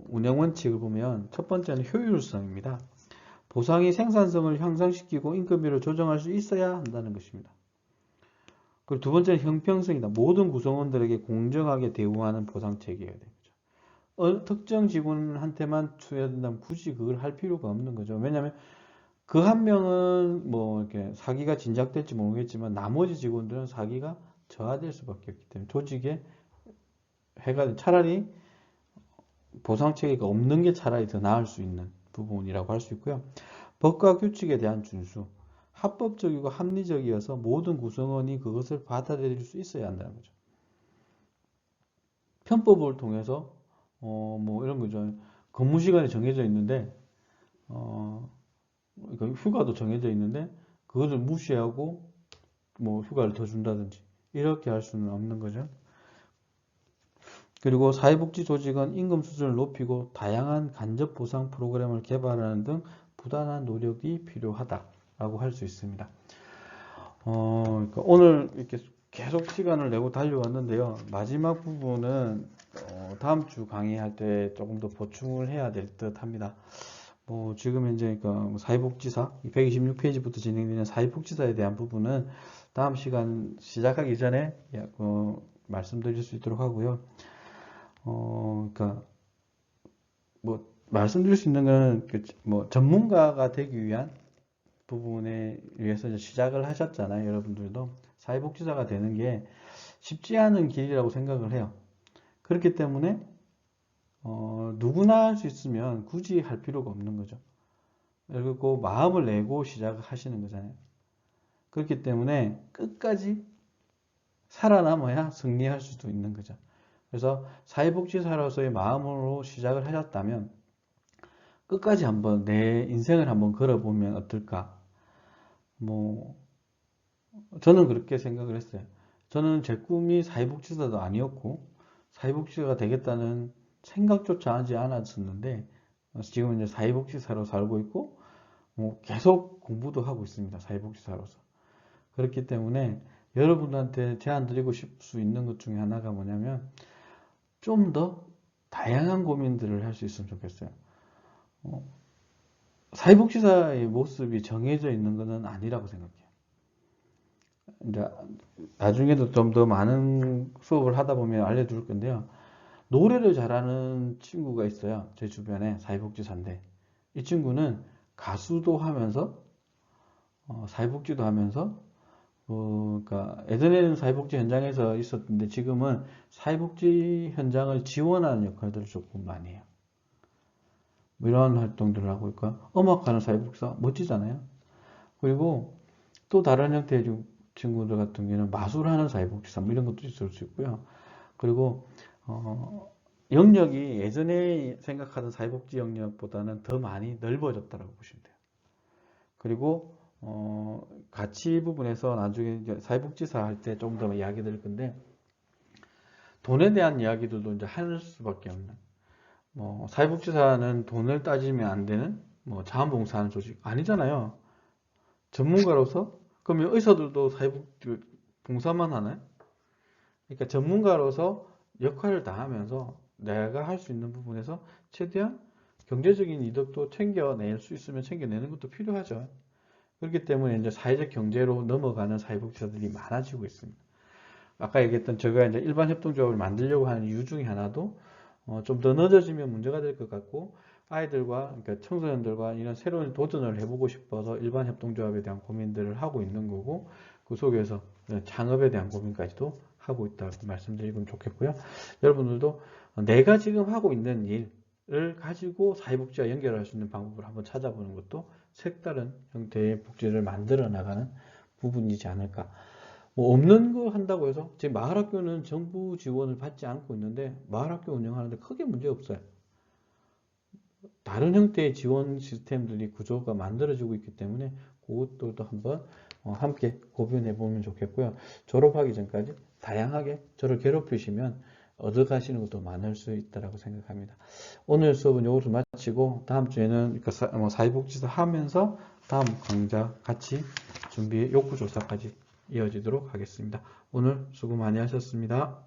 운영 원칙을 보면 첫 번째는 효율성입니다. 보상이 생산성을 향상시키고 인건비를 조정할 수 있어야 한다는 것입니다. 그리고 두 번째는 형평성이다. 모든 구성원들에게 공정하게 대우하는 보상 체계가 되죠. 특정 직원한테만 투여된다면 굳이 그걸 할 필요가 없는 거죠. 왜냐하면 그 한 명은 뭐 이렇게 사기가 진작될지 모르겠지만 나머지 직원들은 사기가 저하될 수밖에 없기 때문에 조직에 차라리 보상 체계가 없는 게 차라리 더 나을 수 있는 부분이라고 할 수 있고요. 법과 규칙에 대한 준수, 합법적이고 합리적이어서 모든 구성원이 그것을 받아들일 수 있어야 한다는 거죠. 편법을 통해서 뭐 이런 거죠. 근무 시간이 정해져 있는데 그러니까 휴가도 정해져 있는데 그것을 무시하고 뭐 휴가를 더 준다든지 이렇게 할 수는 없는 거죠. 그리고 사회복지 조직은 임금 수준을 높이고 다양한 간접 보상 프로그램을 개발하는 등 부단한 노력이 필요하다라고 할 수 있습니다. 그러니까 오늘 이렇게 계속 시간을 내고 달려왔는데요. 마지막 부분은 다음 주 강의할 때 조금 더 보충을 해야 될 듯 합니다. 지금 현재 그러니까 사회복지사 126페이지부터 진행되는 사회복지사에 대한 부분은 다음 시간 시작하기 전에 말씀드릴 수 있도록 하고요. 그러니까 말씀드릴 수 있는 건 전문가가 되기 위한 부분에 위해서 이제 시작을 하셨잖아요. 여러분들도 사회복지사가 되는 게 쉽지 않은 길이라고 생각을 해요. 그렇기 때문에 누구나 할 수 있으면 굳이 할 필요가 없는 거죠. 그리고 마음을 내고 시작을 하시는 거잖아요. 그렇기 때문에 끝까지 살아남아야 승리할 수도 있는 거죠. 그래서 사회복지사로서의 마음으로 시작을 하셨다면 끝까지 한번 내 인생을 한번 걸어보면 어떨까? 저는 그렇게 생각을 했어요. 저는 제 꿈이 사회복지사도 아니었고 사회복지사가 되겠다는 생각조차 하지 않았었는데 지금 이제 사회복지사로 살고 있고 계속 공부도 하고 있습니다. 사회복지사로서. 그렇기 때문에 여러분들한테 제안 드리고 싶을 수 있는 것 중에 하나가 뭐냐면 좀 더 다양한 고민들을 할 수 있으면 좋겠어요. 사회복지사의 모습이 정해져 있는 것은 아니라고 생각해요. 이제 나중에도 좀 더 많은 수업을 하다 보면 알려줄 건데요. 노래를 잘하는 친구가 있어요. 제 주변에 사회복지사인데 이 친구는 가수도 하면서 사회복지도 하면서 그러니까 예전에는 사회복지 현장에서 있었는데 지금은 사회복지 현장을 지원하는 역할들을 조금 많이 해요. 이런 활동들을 하고 있고 음악하는 사회복지사 멋지잖아요. 그리고 또 다른 형태의 친구들 같은 경우는 마술하는 사회복지사 이런 것도 있을 수 있고요. 그리고 영역이 예전에 생각하던 사회복지 영역보다는 더 많이 넓어졌다고 보시면 돼요. 그리고 가치 부분에서 나중에 이제 사회복지사 할 때 좀 더 이야기 드릴 건데 돈에 대한 이야기들도 이제 할 수밖에 없는 사회복지사는 돈을 따지면 안 되는 자원봉사하는 조직 아니잖아요. 전문가로서 그러면 의사들도 사회복지 봉사만 하나요? 그러니까 전문가로서 역할을 다 하면서 내가 할 수 있는 부분에서 최대한 경제적인 이득도 챙겨낼 수 있으면 챙겨내는 것도 필요하죠. 그렇기 때문에 이제 사회적 경제로 넘어가는 사회복지사들이 많아지고 있습니다. 아까 얘기했던 제가 이제 일반 협동조합을 만들려고 하는 이유 중에 하나도 좀 더 늦어지면 문제가 될 것 같고 아이들과 그러니까 청소년들과 이런 새로운 도전을 해보고 싶어서 일반 협동조합에 대한 고민들을 하고 있는 거고 그 속에서 창업에 대한 고민까지도 하고 있다고 말씀드리면 좋겠고요. 여러분들도 내가 지금 하고 있는 일을 가지고 사회복지와 연결할 수 있는 방법을 한번 찾아보는 것도 색다른 형태의 복지를 만들어 나가는 부분이지 않을까. 없는 거 한다고 해서 지금 마을학교는 정부 지원을 받지 않고 있는데 마을학교 운영하는데 크게 문제 없어요. 다른 형태의 지원 시스템들이 구조가 만들어지고 있기 때문에 그것들도 한번 함께 고민해 보면 좋겠고요. 졸업하기 전까지 다양하게 저를 괴롭히시면 얻어가시는 것도 많을 수 있다고 생각합니다. 오늘 수업은 여기서 마치고 다음 주에는 사회복지사 하면서 다음 강좌 같이 준비 욕구조사까지 이어지도록 하겠습니다. 오늘 수고 많이 하셨습니다.